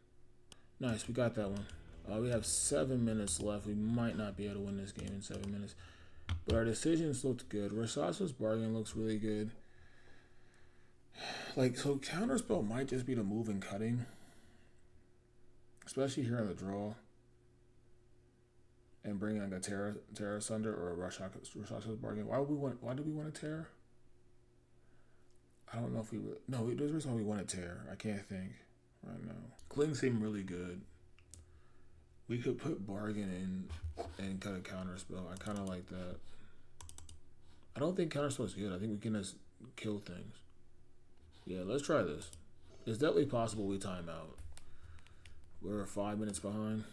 Nice, we got that one. We have 7 minutes left. We might not be able to win this game in 7 minutes. But our decisions looked good. Rakshasa Bargain looks really good. Like, so Counterspell might just be the move in cutting. Especially here in the draw. And bring like a Terra Sunder or a Rakshasa Bargain. Why do we want a Terra? I don't know if we would. No, there's a reason why we want a Terra. I can't think right now. Cling seemed really good. We could put Bargain in and cut a Counterspell. I kind of like that. I don't think Counterspell is good. I think we can just kill things. Yeah, let's try this. It's definitely possible we time out. We're 5 minutes behind.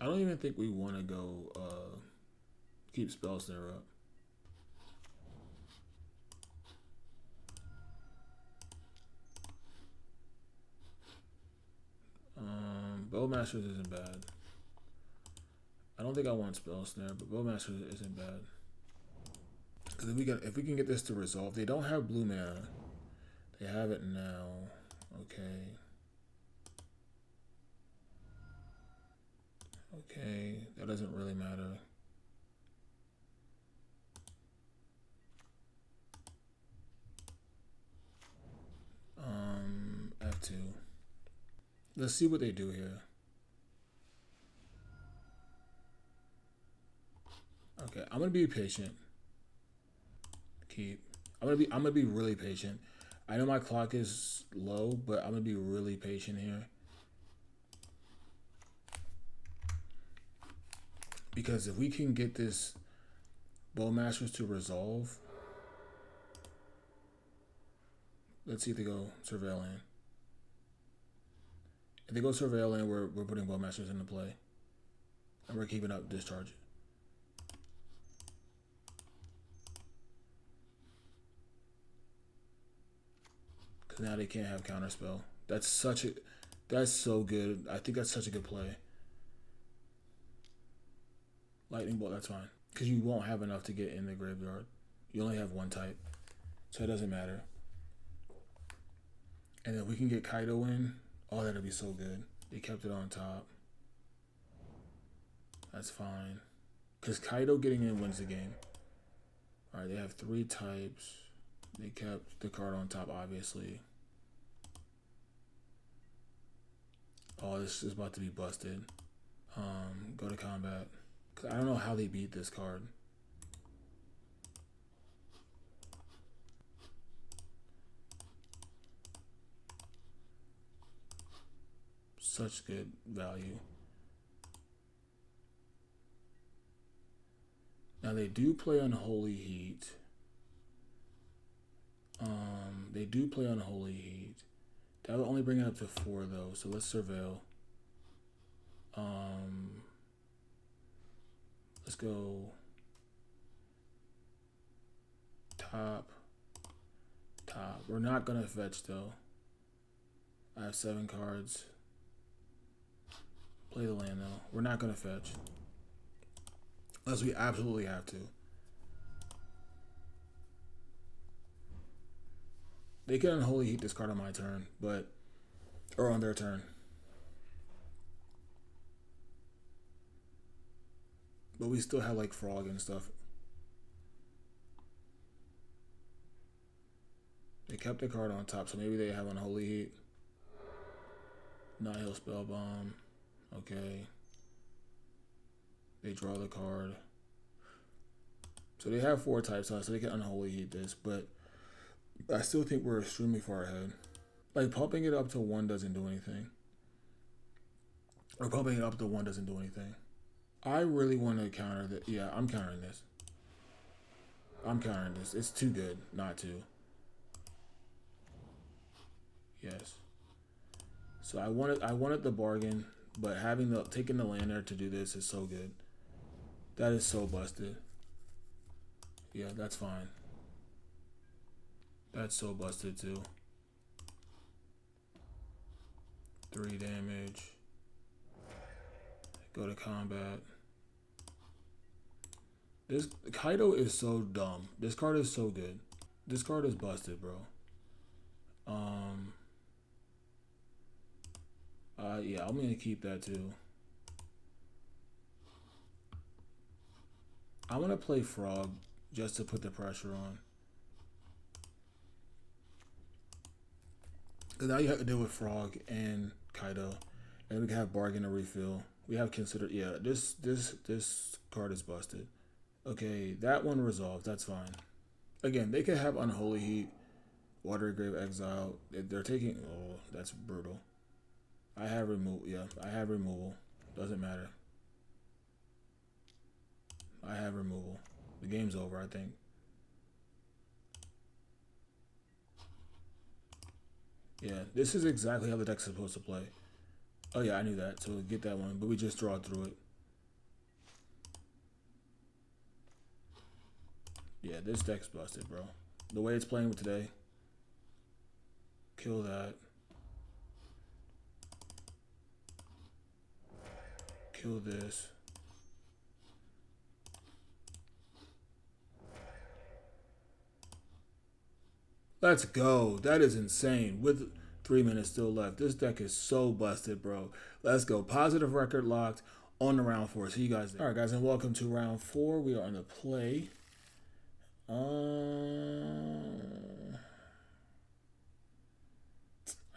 I don't even think we want to go keep Spell Snare up. Bowmasters isn't bad. I don't think I want Spell Snare, but Bowmasters isn't bad. Because if we can get this to resolve, they don't have blue mana. They have it now. Okay. Okay, that doesn't really matter. F2. Let's see what they do here. Okay, I'm gonna be patient. Keep. I'm gonna be really patient. I know my clock is low, but I'm gonna be really patient here. Because if we can get this Bowmasters to resolve, let's see if they go Surveil Land. If they go Surveil Land, we're putting Bowmasters into play. And we're keeping up Discharge. Because now they can't have Counterspell. That's so good. I think that's such a good play. Lightning bolt, that's fine. Because you won't have enough to get in the graveyard. You only have one type. So it doesn't matter. And if we can get Kaito in, oh, that'll be so good. They kept it on top. That's fine. Because Kaito getting in wins the game. Alright, they have 3 types. They kept the card on top, obviously. Oh, this is about to be busted. Go to combat. Because I don't know how they beat this card. Such good value. Now they do play Unholy Heat. They do play Unholy Heat. That would only bring it up to 4 though, so let's surveil. Let's go top. We're not gonna fetch though. I have 7 cards. Play the land though. We're not gonna fetch. Unless we absolutely have to. They can Unholy Heat this card on my turn, or on their turn. But we still have like Frog and stuff. They kept the card on top, so maybe they have Unholy Heat. Nihil Spellbomb. Okay. They draw the card. So they have 4 types, so they can Unholy Heat this, but I still think we're extremely far ahead. Like, pumping it up to 1 doesn't do anything. Or pumping it up to 1 doesn't do anything. I really want to counter that. Yeah, I'm countering this. It's too good not to. Yes. So I wanted the bargain, but taking the land there to do this is so good. That is so busted. Yeah, that's fine. That's so busted too. 3 damage. Go to combat. This Kaito is so dumb. This card is so good. This card is busted, bro. Yeah, I'm gonna keep that too. I'm gonna play Frog just to put the pressure on. Cause now you have to deal with Frog and Kaito, and we can have Bargain or Refill. We have considered. Yeah, this card is busted. Okay, that one resolved. That's fine. Again, they could have Unholy Heat, Watery Grave Exile. They're taking. Oh, that's brutal. I have removal. Yeah, I have removal. Doesn't matter. I have removal. The game's over, I think. Yeah, this is exactly how the deck's supposed to play. Oh yeah, I knew that. So get that one, but we just draw through it. Yeah, this deck's busted, bro. The way it's playing today. Kill that. Kill this. Let's go. That is insane. With 3 minutes still left. This deck is so busted, bro. Let's go. Positive record locked on the round 4. See you guys there. All right, guys, and welcome to round 4. We are on the play.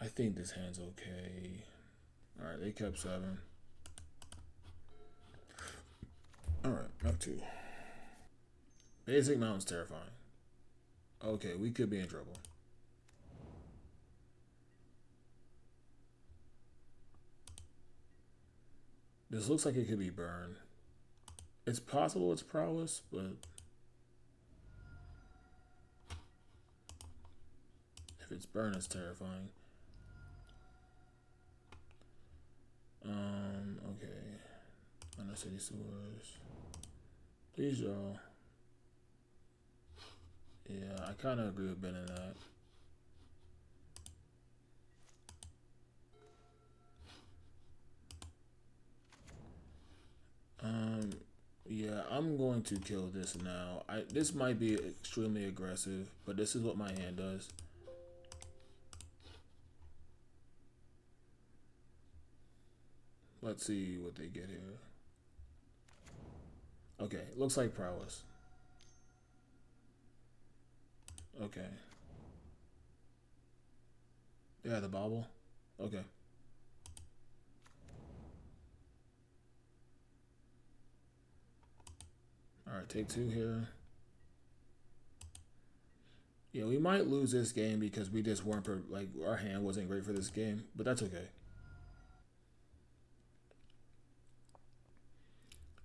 I think this hand's okay. All right, they kept 7. All right, back 2. Basic Mountain's terrifying. Okay, we could be in trouble. This looks like it could be Burn. It's possible it's Prowess, but if it's Burn, it's terrifying. Okay. Undercity Sewers. Please draw. Yeah, I kind of agree with Ben in that. Yeah, I'm going to kill this now. This might be extremely aggressive, but this is what my hand does. Let's see what they get here. Okay, looks like Prowess. Okay. Yeah, the bobble. Okay. Alright, take 2 here. Yeah, we might lose this game because we just weren't, like, our hand wasn't great for this game, but that's okay.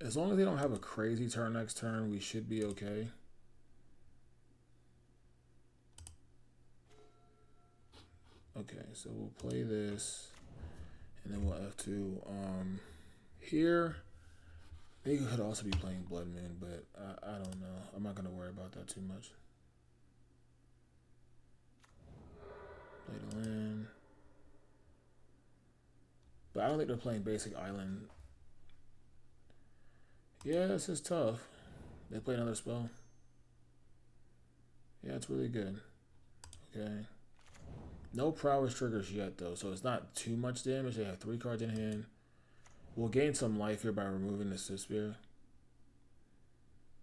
As long as they don't have a crazy turn next turn, we should be okay. Okay, so we'll play this, and then we'll have to, here, they could also be playing Blood Moon, but I don't know. I'm not going to worry about that too much. Play the land. But I don't think they're playing basic island. Yeah, this is tough. They play another spell. Yeah, it's really good. Okay. No Prowess triggers yet, though, so it's not too much damage. They have 3 cards in hand. We'll gain some life here by removing the Sphere.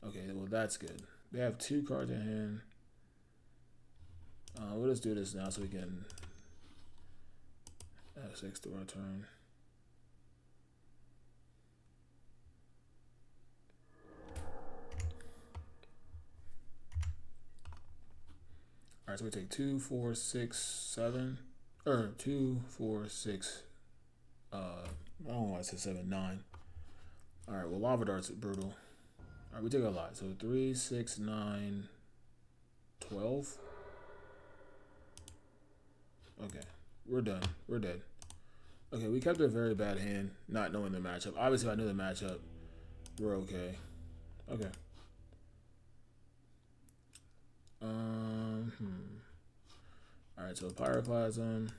Okay, well, that's good. They have 2 cards in hand. We'll just do this now so we can have 6 to our turn. Alright, so we take 2, 4, 6, 7. Or 2, 4, 6. I don't know why I said 7, 9. Alright, well, Lava Dart's brutal. Alright, we take a lot. So 3, 6, 9, 12. Okay, we're done. We're dead. Okay, we kept a very bad hand, not knowing the matchup. Obviously, if I knew the matchup, we're okay. Okay. Alright, so Pyroclasm.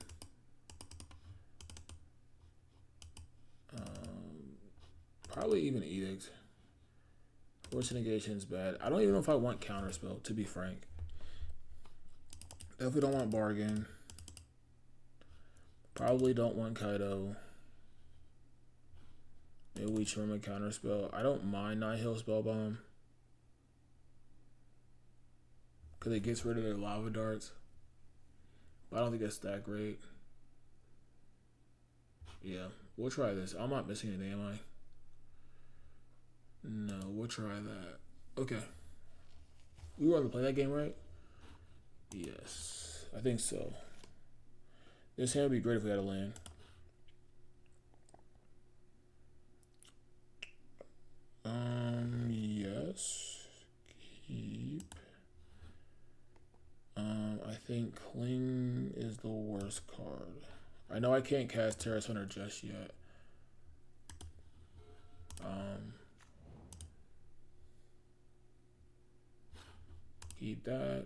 Probably even Edict. Force Negation is bad. I don't even know if I want Counterspell, to be frank. Definitely don't want Bargain. Probably don't want Kaito. Maybe we trim a Counterspell. I don't mind Nihil Spellbomb, because it gets rid of their Lava Darts. But I don't think that's that great. Yeah, we'll try this. I'm not missing anything, am I? No, we'll try that. Okay. We were able to play that game, right? Yes, I think so. This hand would be great if we had a land. Yes. Keep. I think Cling is the worst card. I know I can't cast Terra Spinner just yet. Keep that.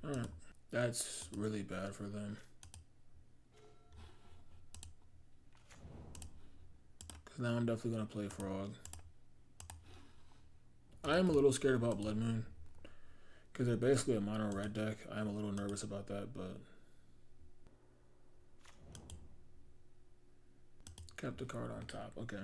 Alright. That's really bad for them. Because now I'm definitely going to play Frog. I am a little scared about Blood Moon, because they're basically a mono red deck. I am a little nervous about that, but kept the card on top. Okay.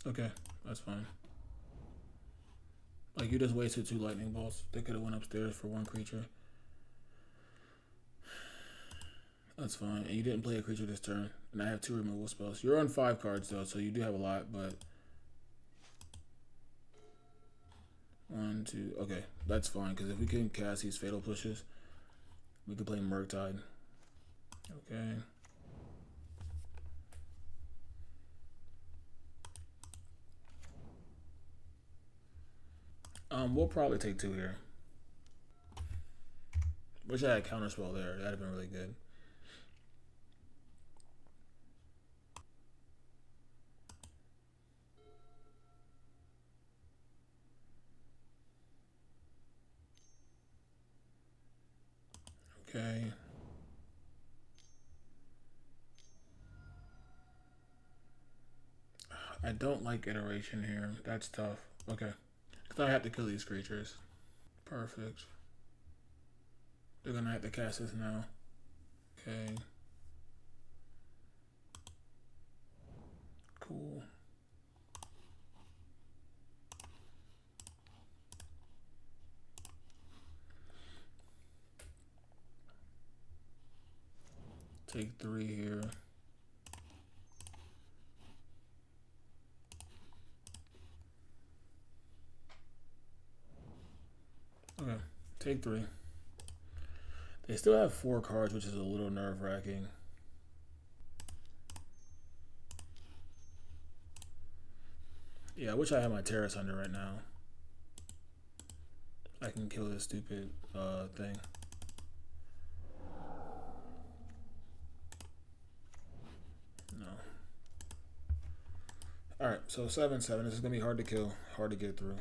Okay, that's fine. Like, you just wasted 2 lightning bolts. They could have went upstairs for 1 creature. That's fine. And you didn't play a creature this turn. And I have 2 removal spells. You're on 5 cards though, so you do have a lot, but 1, 2. Okay, that's fine, because if we can cast these fatal pushes, we could play Murktide. Okay. We'll probably take 2 here. Wish I had counterspell there. That'd have been really good. Okay. I don't like iteration here. That's tough. Okay. Because I have to kill these creatures. Perfect. They're gonna have to cast this now. Okay. Cool. Take 3 here. Okay, take 3. They still have 4 cards, which is a little nerve-wracking. Yeah, I wish I had my Terrace under right now. I can kill this stupid thing. No. Alright, so 7/7. This is going to be hard to kill, hard to get through.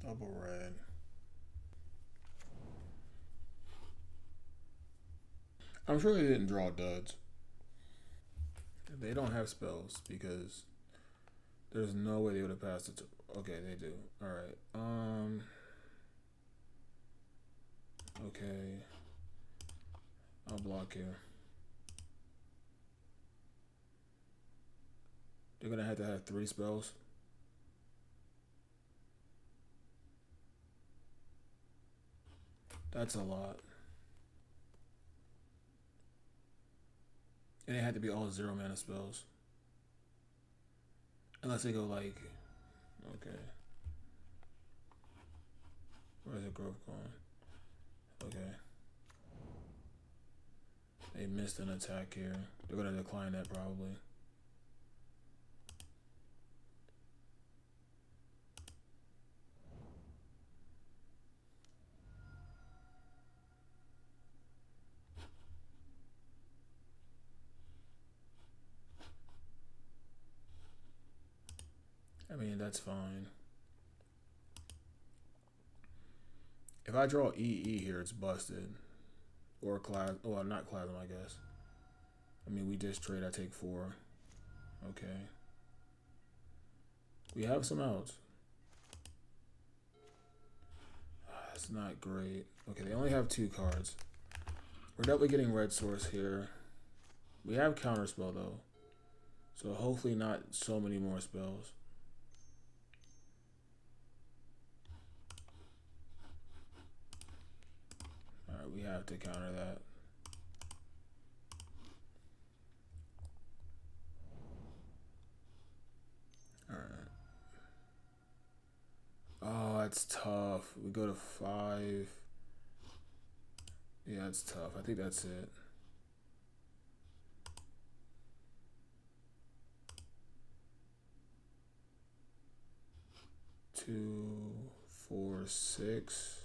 Double red. I'm sure they didn't draw duds. They don't have spells because there's no way they would have passed it to. Okay, they do. Alright. Okay. I'll block here. They're gonna have to have 3 spells. That's a lot. And they had to be all 0 mana spells. Unless they go like, okay. Where's the growth going? Okay. They missed an attack here. They're gonna decline that probably. I mean, that's fine. If I draw EE here, it's busted. Or class, well, not Clasm, I guess. I mean, we just trade, I take 4. Okay. We have some outs. That's not great. Okay, they only have 2 cards. We're definitely getting red source here. We have counterspell though. So hopefully not so many more spells. Alright, we have to counter that. Alright. Oh, that's tough. We go to 5. Yeah, it's tough. I think that's it. Two, 4, 6.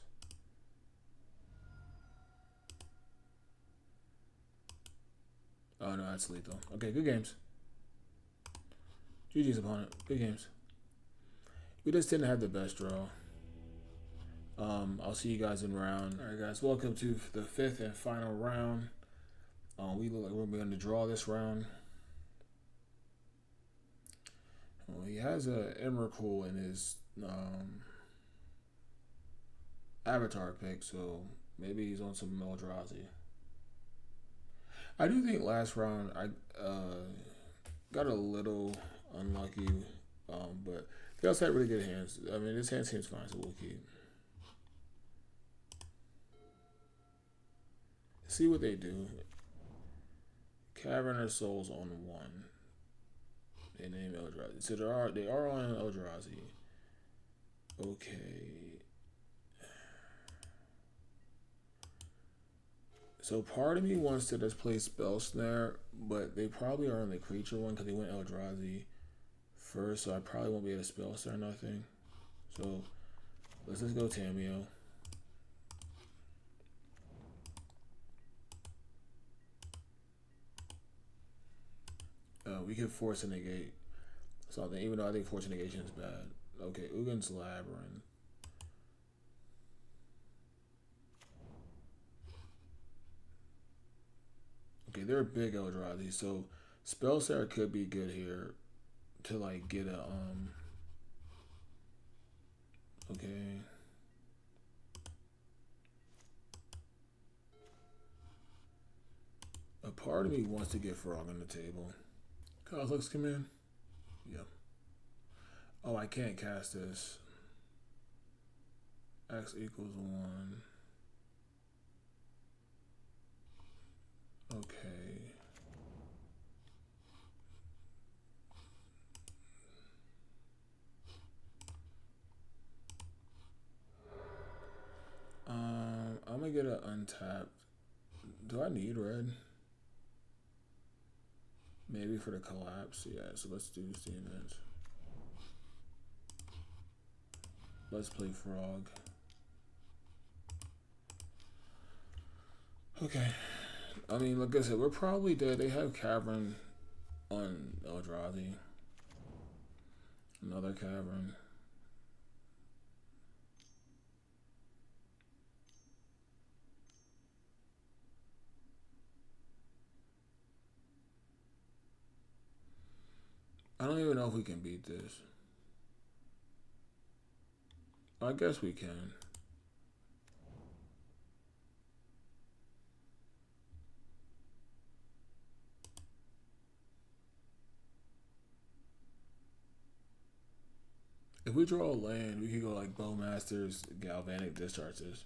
Oh no, that's lethal. Okay, good games. GG's opponent. Good games. We just didn't have the best draw. I'll see you guys in round. Alright guys, welcome to the 5th and final round. We look like we're going to draw this round. Well, he has a Emrakul in his avatar pick, so maybe he's on some Eldrazi. I do think last round I got a little unlucky, but they also had really good hands. I mean, this hand seems fine, so we'll keep. See what they do. Cavern of Souls on 1. They name Eldrazi. So they are on Eldrazi. Okay. So part of me wants to just play Spell Snare, but they probably are on the creature one because they went Eldrazi first, so I probably won't be able to Spell Snare nothing. So let's just go Tamiyo. We can force a negate. So I think, even though I think force a negation is bad. Okay, Uggin's Labyrinth. Okay, they're a big Eldrazi, so Spell Snare could be good here to like get a okay. A part of me wants to get Frog on the table. Kozilek's come in. Yep. Oh, I can't cast this. X equals 1. Okay. I'm gonna get an untapped. Do I need red? Maybe for the collapse. Yeah, so let's do the event. Let's play Frog. Okay. I mean, like I said, we're probably dead. They have Cavern on Eldrazi. Another Cavern. I don't even know if we can beat this. I guess we can. If we draw a land, we could go like Bowmaster's Galvanic Discharges.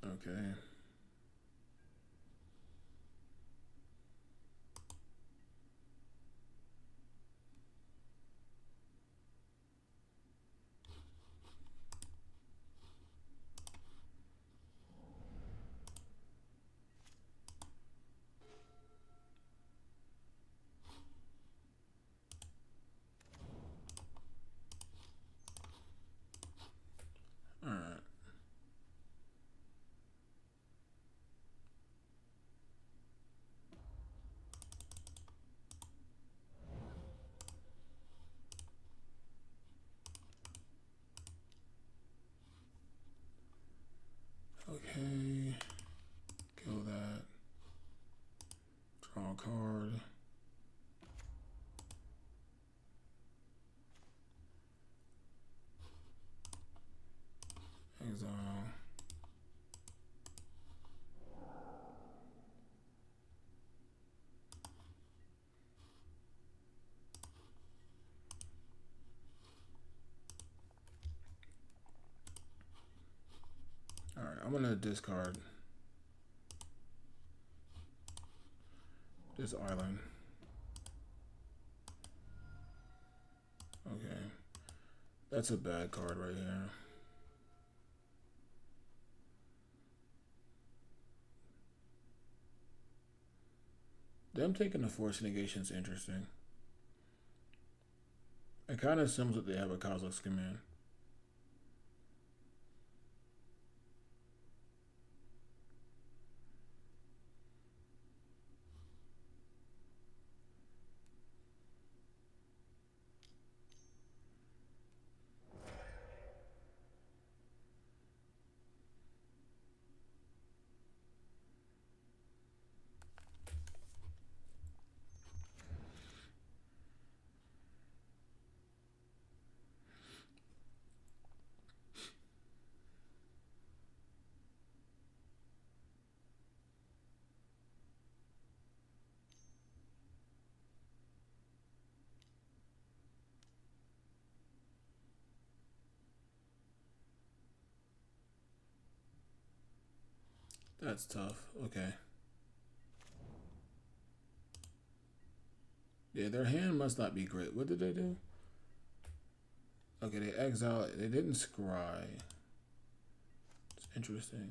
Okay. Alright. Okay. Kill that. Draw a card. Exile. Alright, I'm gonna discard this island. Okay. That's a bad card right here. Them taking the force negation is interesting. It kind of assumes that they have a Kozilek's Command. That's tough. Okay. Yeah, their hand must not be great. What did they do? Okay, they exile it. They didn't scry. Interesting.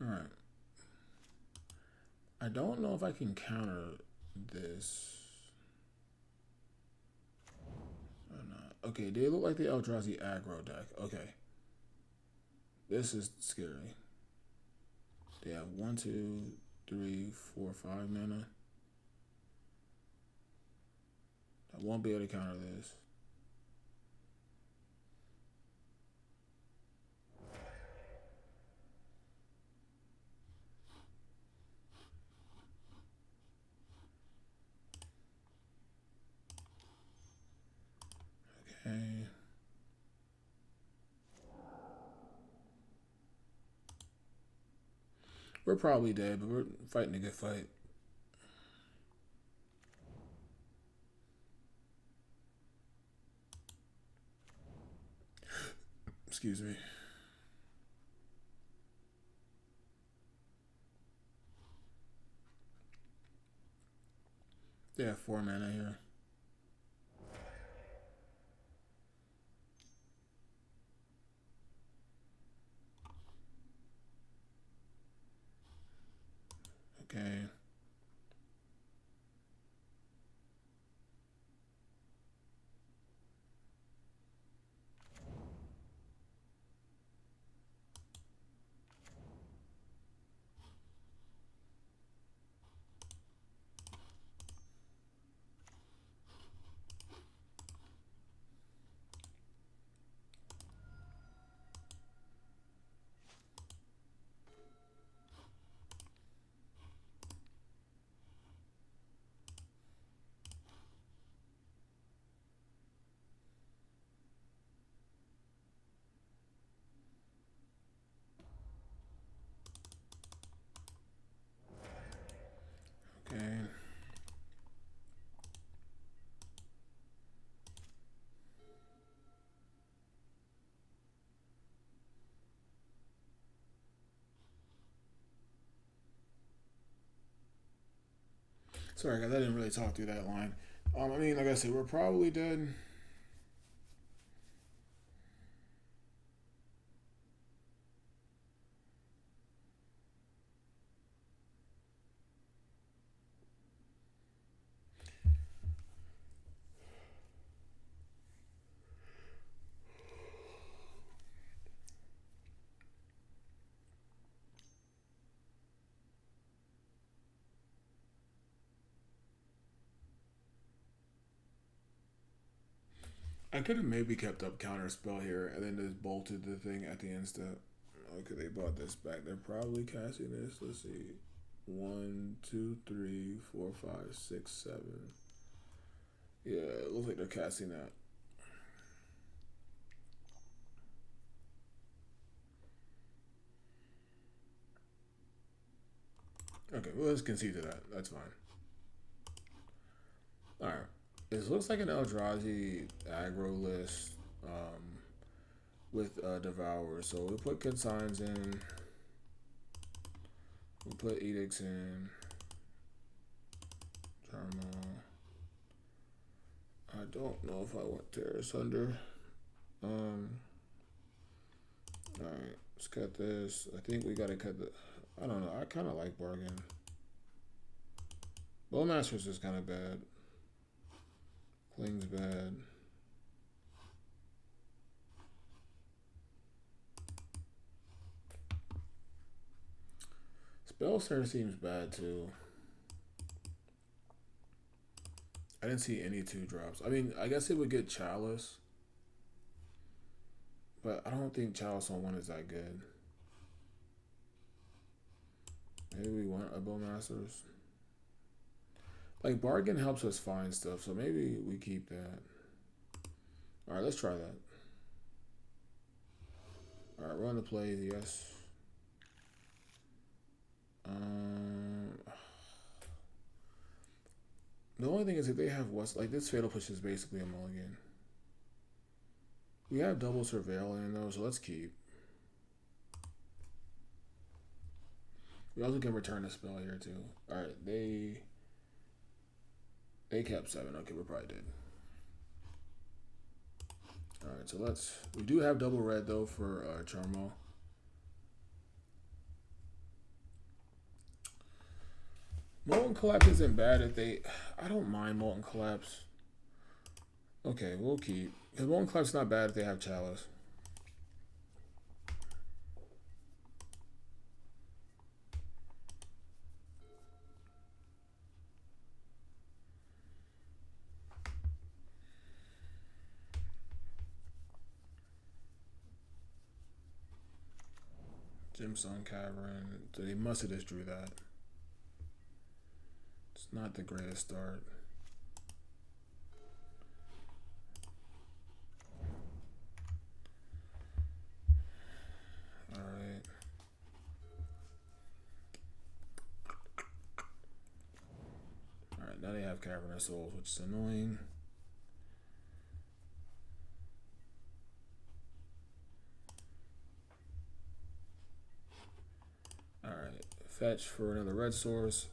All right. I don't know if I can counter this or not. Okay, they look like the Eldrazi aggro deck. Okay. This is scary. They have 1, 2, 3, 4, 5 mana. I won't be able to counter this. Okay. We're probably dead, but we're fighting a good fight. Excuse me. They have 4 mana here. Okay. Okay. Sorry, guys, I didn't really talk through that line. I mean, like I said, we're probably dead. I could have maybe kept up counter spell here and then just bolted the thing at the end step. Okay, they bought this back. They're probably casting this. Let's see. 1, 2, 3, 4, 5, 6, 7. Yeah, it looks like they're casting that. Okay, well, let's concede to that. That's fine. Alright. This looks like an Eldrazi aggro list with Devour. So we'll put Consigns in. We'll put Edicts in. Terminal. I don't know if I want Terrace under. Alright, let's cut this. I think we gotta cut the. I don't know. I kind of like Bargain. Bowmasters is kind of bad. Kling's bad. Spellslinger seems bad too. I didn't see any 2-drops. I mean, I guess it would get Chalice. But I don't think Chalice on 1 is that good. Maybe we want a Bowmasters. Like, Bargain helps us find stuff, so maybe we keep that. Alright, let's try that. Alright, run the play, yes. The only only thing is if they have what's like this fatal push is basically a mulligan. We have double surveil in though, so let's keep. We also can return a spell here too. Alright, they kept 7. Okay, we probably did. Alright, so we do have double red though for Charmo. Molten Collapse isn't bad if I don't mind Molten Collapse. Okay, we'll keep. Because Molten Collapse is not bad if they have Chalice. Gemstone Cavern. So they must have just drew that. It's not the greatest start. Alright. Alright, now they have Cavern of Souls, which is annoying. Alright, fetch for another red source.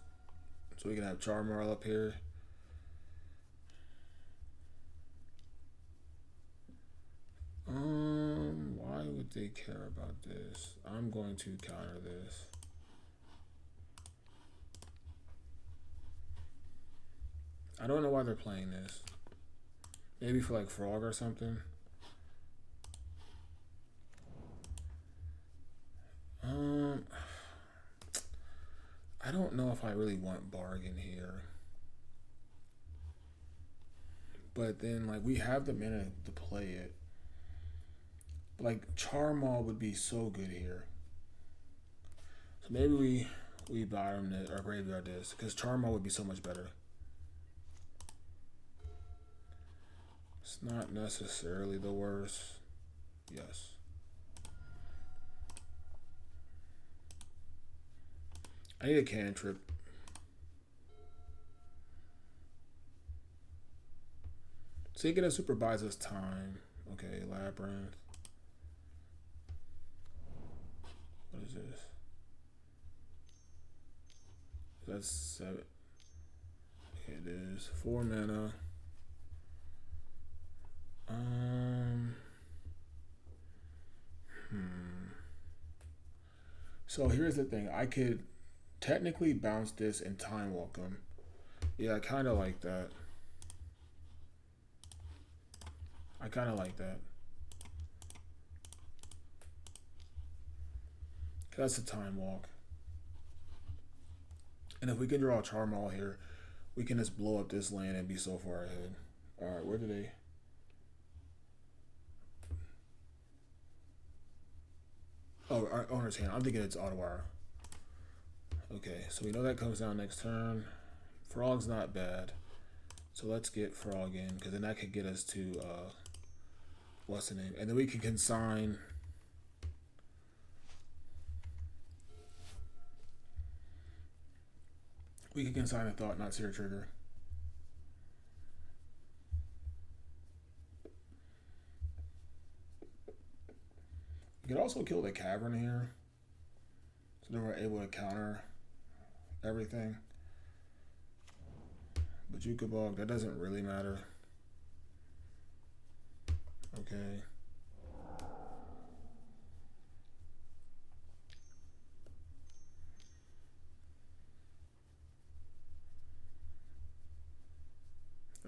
So we can have Charmarl up here. Why would they care about this? I'm going to counter this. I don't know why they're playing this. Maybe for like Frog or something. I don't know if I really want Bargain here. But then like we have the mana to play it. Like Charmaw would be so good here. So maybe we bottom this or graveyard this because Charmaw would be so much better. It's not necessarily the worst. Yes. I need a cantrip. Taking a super buys us time. Okay, Labyrinth. What is this? That's 7. Okay, it is 4 mana. So here's the thing. I could technically bounce this and time walk them. Yeah, I kind of like that. That's a time walk. And if we can draw a Charmaw here, we can just blow up this land and be so far ahead. Alright, where do they? Oh, our owner's hand. I'm thinking it's Ottawara. Okay, so we know that comes down next turn. Frog's not bad. So let's get Frog in, because then that could get us to, what's the name? And then we can consign. We can consign a Thought, not Seer Trigger. We could also kill the Cavern here. So then we're able to counter everything. But Jukabog, that doesn't really matter. Okay.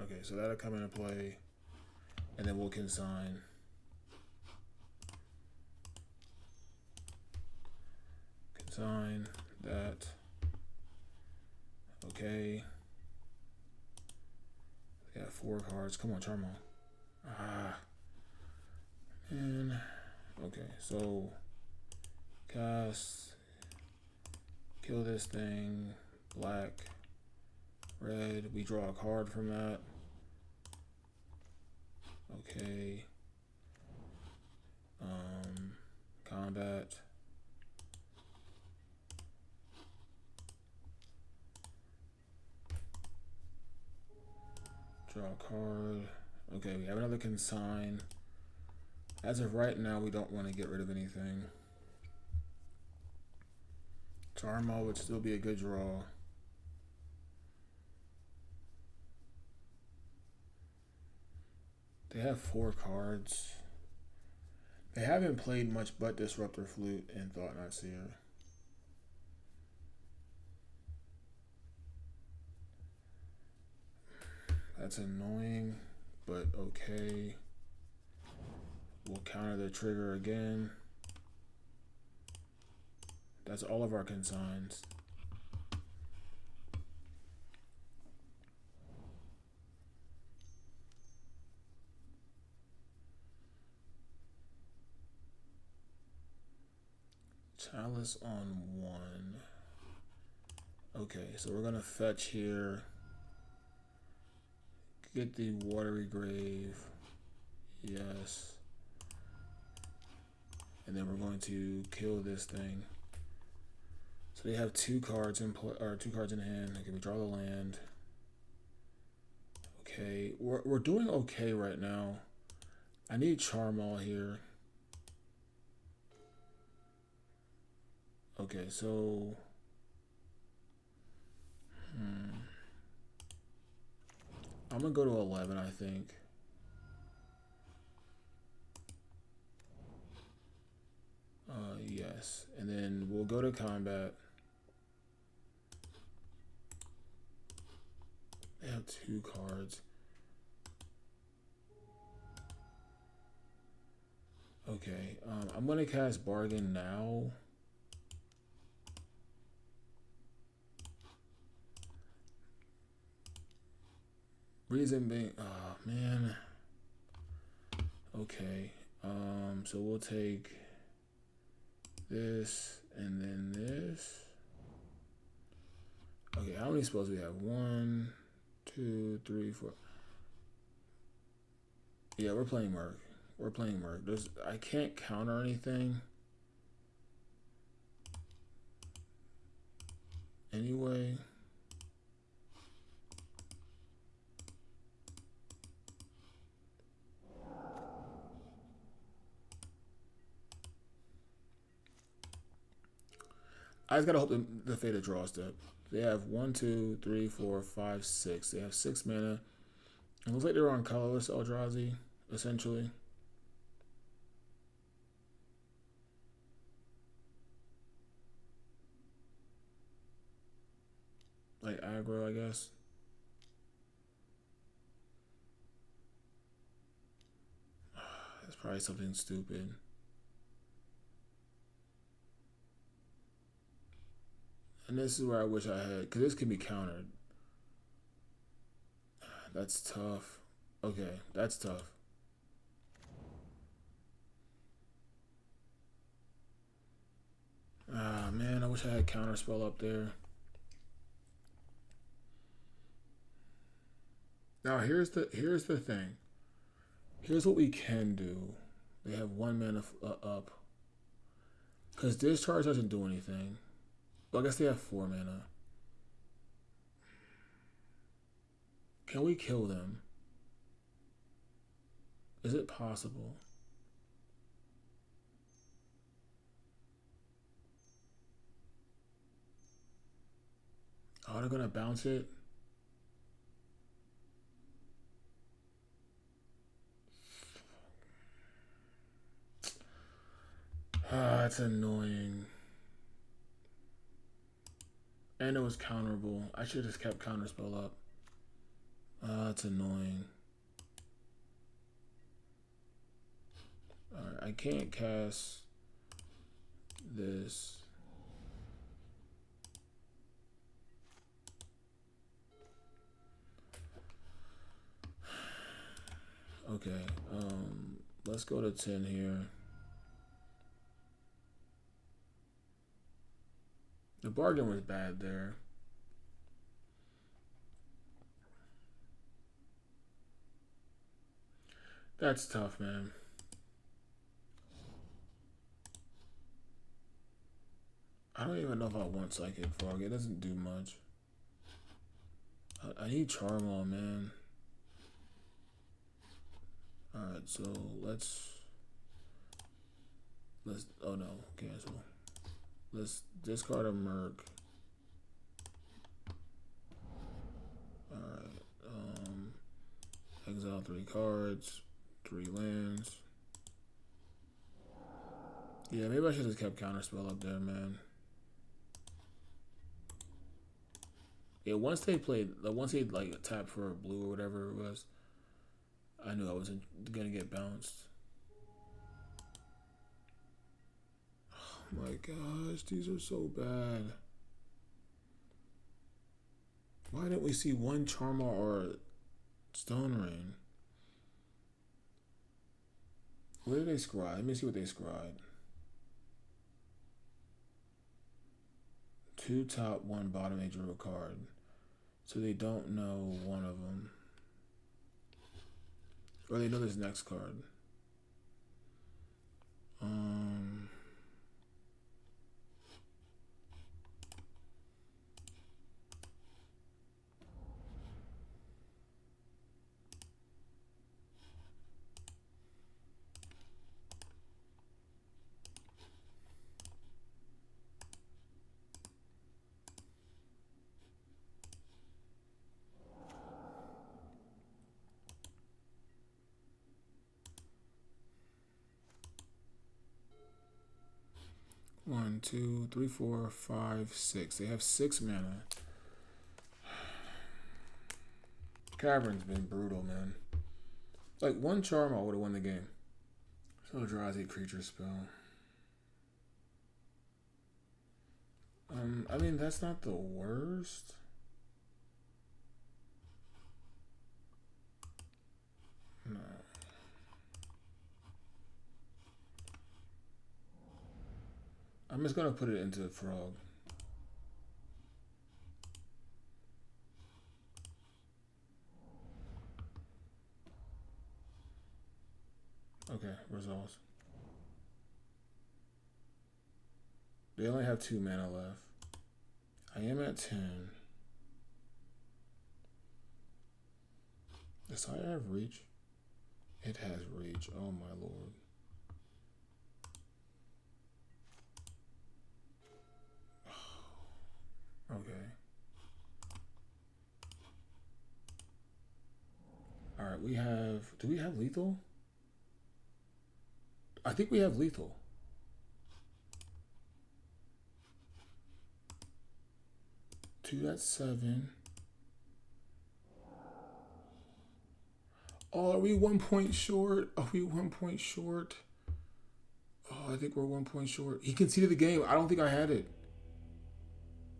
Okay, so that'll come into play, and then we'll consign. Consign that. Okay. They got 4 cards. Come on, Charmaw. Ah. And okay, so cast, kill this thing, black, red. We draw a card from that. Okay. Combat. Draw a card. Okay, we have another consign. As of right now, we don't want to get rid of anything. Charmo would still be a good draw. They have 4 cards. They haven't played much but Disruptor Flute and Thought Not Seer. That's annoying, but okay. We'll counter the trigger again. That's all of our consigns. Chalice on 1. Okay, so we're gonna fetch here. Get the Watery Grave. Yes. And then we're going to kill this thing. So they have 2 cards in play, or 2 cards in hand. Okay, we draw the land. Okay, we're doing okay right now. I need Charmal here. Okay, so I'm gonna go to 11, I think. Yes, and then we'll go to combat. They have 2 cards. Okay, I'm gonna cast Bargain now. Reason being, oh man. Okay, so we'll take this and then this. Okay, how many spells we have? 1, 2, 3, 4. Yeah, we're playing Murk. We're playing Murk. I can't counter anything. Anyway. I just gotta hope the Fate of Draw step. They have 1, 2, 3, 4, 5, 6. They have 6 mana. It looks like they're on colorless Eldrazi, essentially. Like aggro, I guess. That's probably something stupid. And this is where I wish I had, because this can be countered. That's tough. Okay, that's tough. Ah, man, I wish I had counterspell up there. Now here's the thing. Here's what we can do. They have 1 mana up. Because Discharge doesn't do anything. Well, I guess they have 4 mana. Can we kill them? Is it possible? Oh, they're gonna bounce it? Ah, that's annoying. And it was counterable. I should have just kept counterspell up. Ah, that's annoying. Alright, I can't cast this. Okay, let's go to 10 here. The bargain was bad there. That's tough, man. I don't even know if I want Psychic Frog. It doesn't do much. I need Charmal, man. Alright, so let's oh no, cancel. Let's discard a Merc. Alright, exile 3 cards, 3 lands. Yeah, maybe I should have kept Counterspell up there, man. Yeah, once he like tapped for a blue or whatever it was, I knew I wasn't gonna get bounced. Oh my gosh, these are so bad. Why didn't we see one Charma or Stone Rain? What did they scry? Let me see what they scried. 2 top, 1 bottom, they drew a card. So they don't know one of them. Or they know this next card. 1, 2, 3, 4, 5, 6. They have 6 mana. Cavern's been brutal, man. Like one Charm, I would have won the game. So Eldrazi creature spell. I mean, that's not the worst. No. I'm just gonna put it into Frog. Okay, resolves. They only have 2 mana left. I am at 10. Does I have reach? It has reach. Oh my lord. Okay. Alright, we have... Do we have lethal? I think we have lethal. That's 7. Oh, are we 1 point short? Are we 1 point short? Oh, I think we're 1 point short. He conceded the game. I don't think I had it.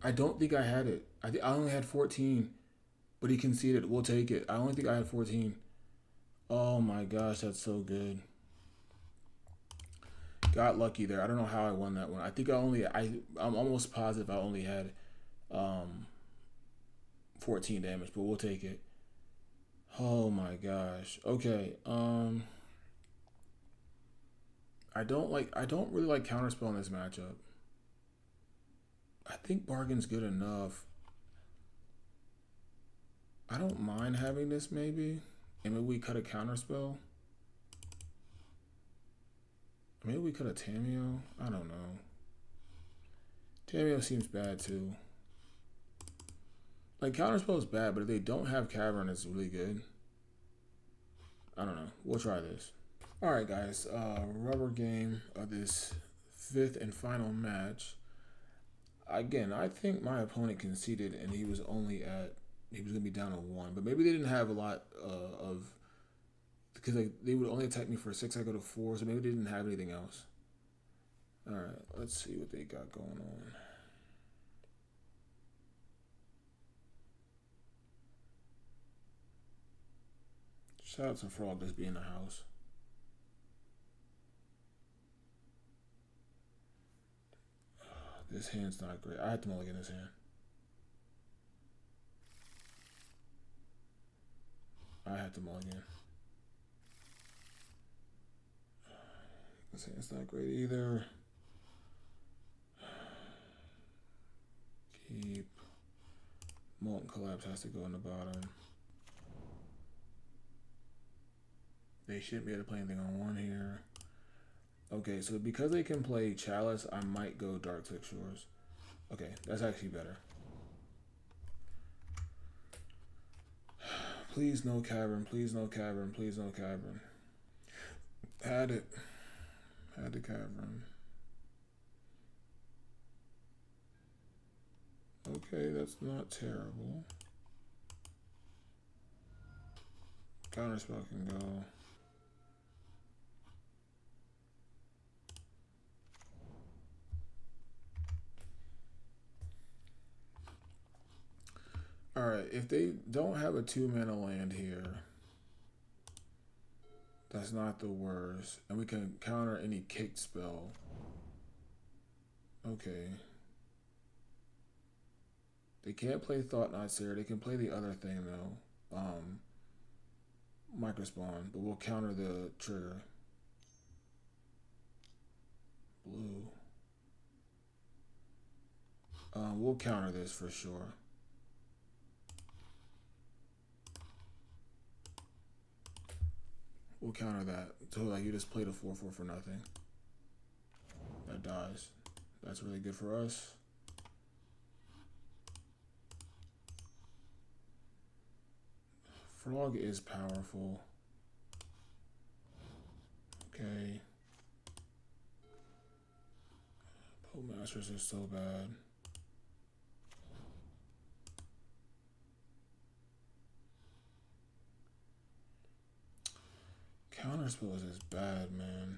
I don't think I had it. I only had 14, but he conceded. We'll take it. I only think I had 14. Oh my gosh, that's so good. Got lucky there. I don't know how I won that one. I think I'm almost positive I only had 14 damage, but we'll take it. Oh my gosh. Okay. I don't really like Counterspell in this matchup. I think Bargain's good enough. I don't mind having this maybe. And maybe we cut a Counterspell. Maybe we cut a Tamiyo. I don't know. Tamiyo seems bad too. Like, Counterspell is bad, but if they don't have Cavern, it's really good. I don't know. We'll try this. Alright, guys. Rubber game of this 5th and final match. Again, I think my opponent conceded, and he was going to be down to 1. But maybe they didn't have a lot because they would only attack me for 6, I go to 4, so maybe they didn't have anything else. Alright, let's see what they got going on. Shout out to Frog just being in the house. This hand's not great. I have to mulligan this hand. I have to mulligan. This hand's not great either. Keep. Molten Collapse has to go in the bottom. They shouldn't be able to play anything on 1 here. Okay, so because they can play Chalice, I might go Dark Click Shores. Okay, that's actually better. Please no Cavern, please no Cavern, please no Cavern. Had it. Had the Cavern. Okay, that's not terrible. Counterspell can go. Alright, if they don't have a 2-mana land here, that's not the worst. And we can counter any kick spell. Okay. They can't play Thought Knot Seer. They can play the other thing though. Microspawn, but we'll counter the trigger. Blue. We'll counter this for sure. We'll counter that. So like you just played a 4/4 for nothing. That dies. That's really good for us. Frog is powerful. Okay. Masters is so bad. Counterspells is bad, man.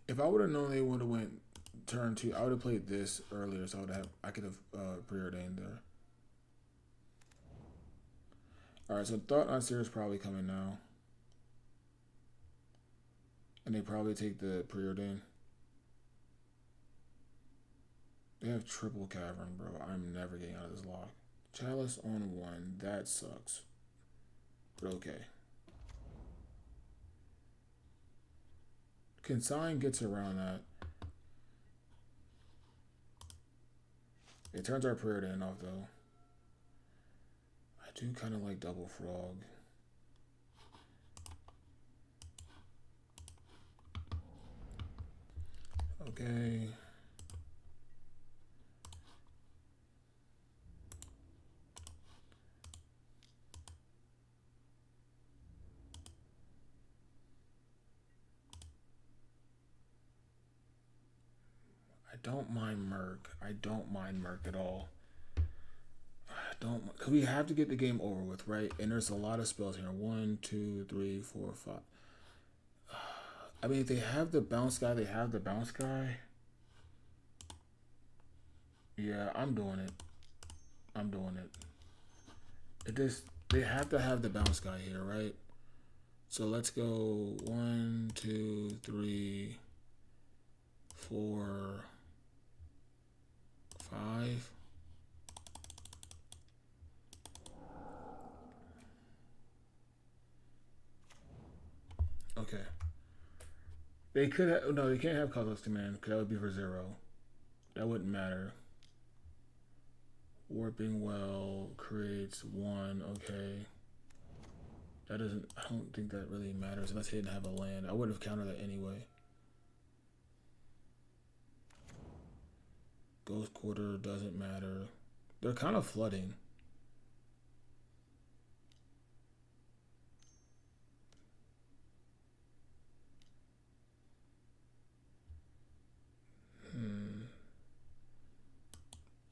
If I would have known they would have went turn 2, I would have played this earlier, so I could have preordained there. Alright, so Thought Knot Seer is probably coming now. And they probably take the preordain. They have triple Cavern, bro. I'm never getting out of this lock. Chalice on 1. That sucks. But okay. Consign gets around that. It turns our preordain off, though. I do kind of like double frog. Okay. I don't mind Murk. I don't mind Murk at all. Because we have to get the game over with, right? And there's a lot of spells here. 1, 2, 3, 4, 5. I mean, if they have the bounce guy, they have the bounce guy. Yeah, I'm doing it. I'm doing it. They have to have the bounce guy here, right? So let's go 1, 2, 3, 4, 5. Okay. They could have, no, they can't have Cosmos Command because that would be for 0. That wouldn't matter. Warping Well creates 1, okay. That doesn't, I don't think that really matters unless he didn't have a land. I would have countered that anyway. Ghost Quarter doesn't matter. They're kind of flooding.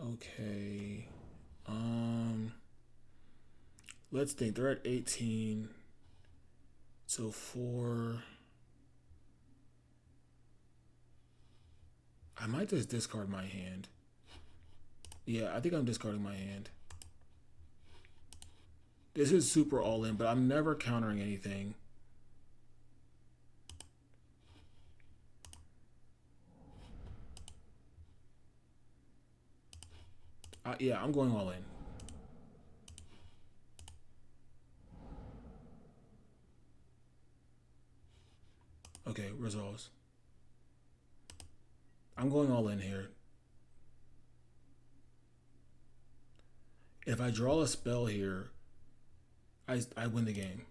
Okay. Let's think. They're at 18. So 4. I might just discard my hand. Yeah, I think I'm discarding my hand. This is super all in, but I'm never countering anything. Yeah, I'm going all in. Okay, resolves. I'm going all in here. If I draw a spell here, I win the game,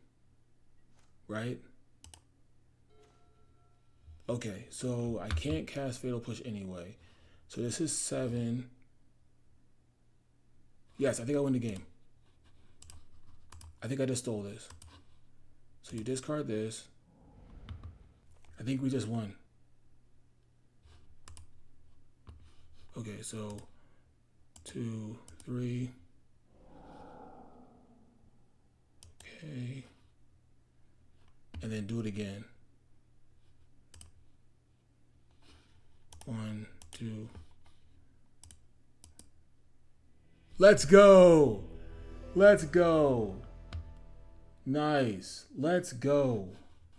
right? Okay, so I can't cast Fatal Push anyway. So this is 7. Yes, I think I win the game. I think I just stole this. So you discard this. I think we just won. Okay, so 2, 3. Okay. And then do it again. 1, 2. Let's go. Let's go. Nice. Let's go.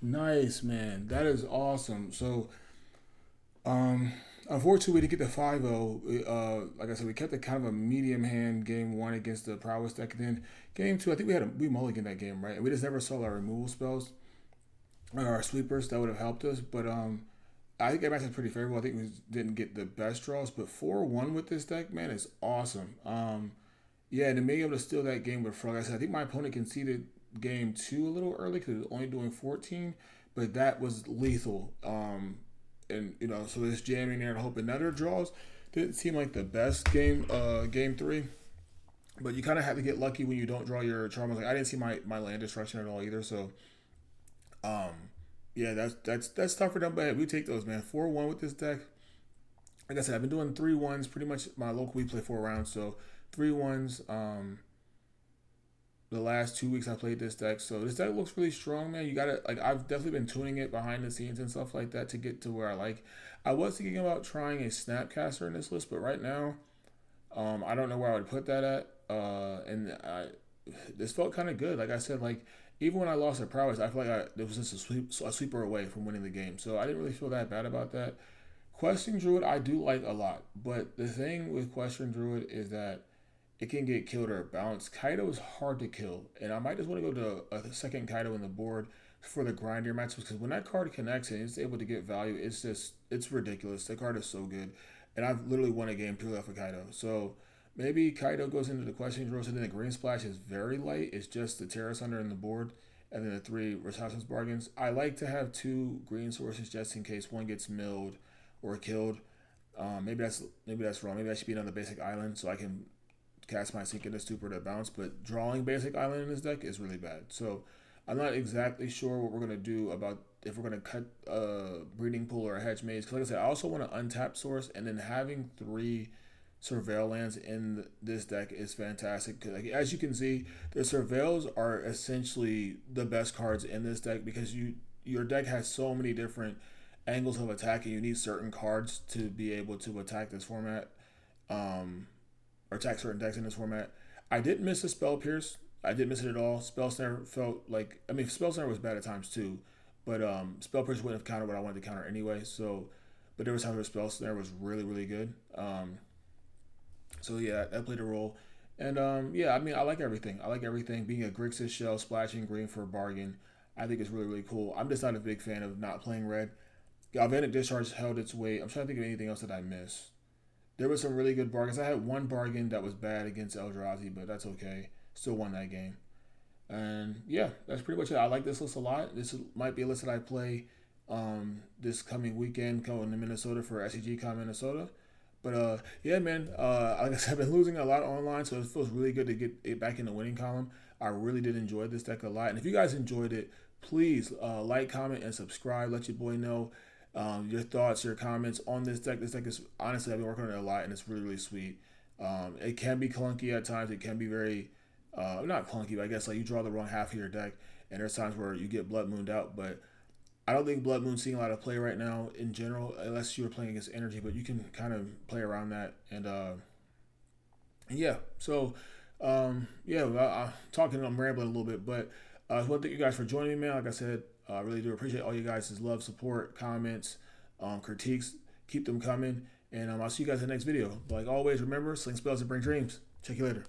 Nice, man. That is awesome. So, unfortunately, we didn't get the 5-0. Like I said, we kept it kind of a medium hand game 1 against the Prowess deck. And then game 2, I think we mulliganed that game, right? And we just never saw our removal spells or our sweepers that would have helped us. But I think that match is pretty favorable. I think we didn't get the best draws, but 4-1 with this deck, man, is awesome. Yeah, and to be able to steal that game with Frog, like I said, I think my opponent conceded game 2 a little early because it was only doing 14, but that was lethal. And so just jamming there and hoping another draws didn't seem like the best game. Game 3, but you kind of have to get lucky when you don't draw your Charm. Like I didn't see my land destruction at all either. So, yeah, that's tough for them. But we take those, man. 4-1 with this deck. Like I said, I've been doing 3-1s pretty much. My local we play 4 rounds, so 3-1s. The last 2 weeks I played this deck, so this deck looks really strong, man. You gotta I've definitely been tuning it behind the scenes and stuff like that to get to where I like. I was thinking about trying a Snapcaster in this list, but right now, I don't know where I would put that at. This felt kind of good. Like I said, like even when I lost at Prowess, I feel like there was just a sweeper away from winning the game, so I didn't really feel that bad about that. Questing Druid I do like a lot, but the thing with Questing Druid is that it can get killed or bounced. Kaito is hard to kill, and I might just want to go to a second Kaito in the board for the grinder matches because when that card connects and it's able to get value, it's ridiculous. That card is so good, and I've literally won a game purely off of Kaito. So maybe Kaito goes into the Questing Druid, and then the Green Splash is very light. It's just the Terrace Under in the board, and then the 3 Rakshasa Bargains. I like to have 2 green sources just in case one gets milled or killed. Maybe that's wrong. Maybe I should be on the basic island so I can cast my Sink into Stupor to bounce, but drawing basic island in this deck is really bad. So I'm not exactly sure what we're going to do about if we're going to cut a Breeding Pool or a Hedge Maze. Because like I said, I also want to untap Source, and then having 3 Surveil lands in this deck is fantastic. Cause as you can see, the Surveils are essentially the best cards in this deck because your deck has so many different angles of attack, and you need certain cards to be able to attack this format. Or attack certain decks in this format. I didn't miss the Spell Pierce. I didn't miss it at all. Spell Snare felt like, Spell Snare was bad at times too, but Spell Pierce wouldn't have countered what I wanted to counter anyway. So, but there was times where Spell Snare was really, really good. So yeah, that played a role. And yeah, I like everything. I like everything. Being a Grixis shell, splashing green for a bargain, I think it's really, really cool. I'm just not a big fan of not playing red. Galvanic Discharge held its weight. I'm trying to think of anything else that I missed. There was some really good bargains. I had one bargain that was bad against Eldrazi, but that's okay. Still won that game. And yeah, that's pretty much it. I like this list a lot. This might be a list that I play this coming weekend going to Minnesota for SCG-Con Minnesota. But yeah, man, like I said, I've been losing a lot online, so it feels really good to get it back in the winning column. I really did enjoy this deck a lot. And if you guys enjoyed it, please like, comment, and subscribe. Let your boy know your thoughts, your comments on this deck. This deck is, honestly, I've been working on it a lot, and it's really, really sweet. It can be clunky at times. It can be very, not clunky, but I guess like you draw the wrong half of your deck, and there's times where you get Blood Mooned out. But I don't think Blood Moon's seeing a lot of play right now in general, unless you were playing against energy, but you can kind of play around that. And yeah, so yeah, I'm talking, I'm rambling a little bit, but I just want to thank you guys for joining me, man. Like I said, I really do appreciate all you guys' love, support, comments, critiques. Keep them coming. And I'll see you guys in the next video. But like always, remember, sling spells that bring dreams. Check you later.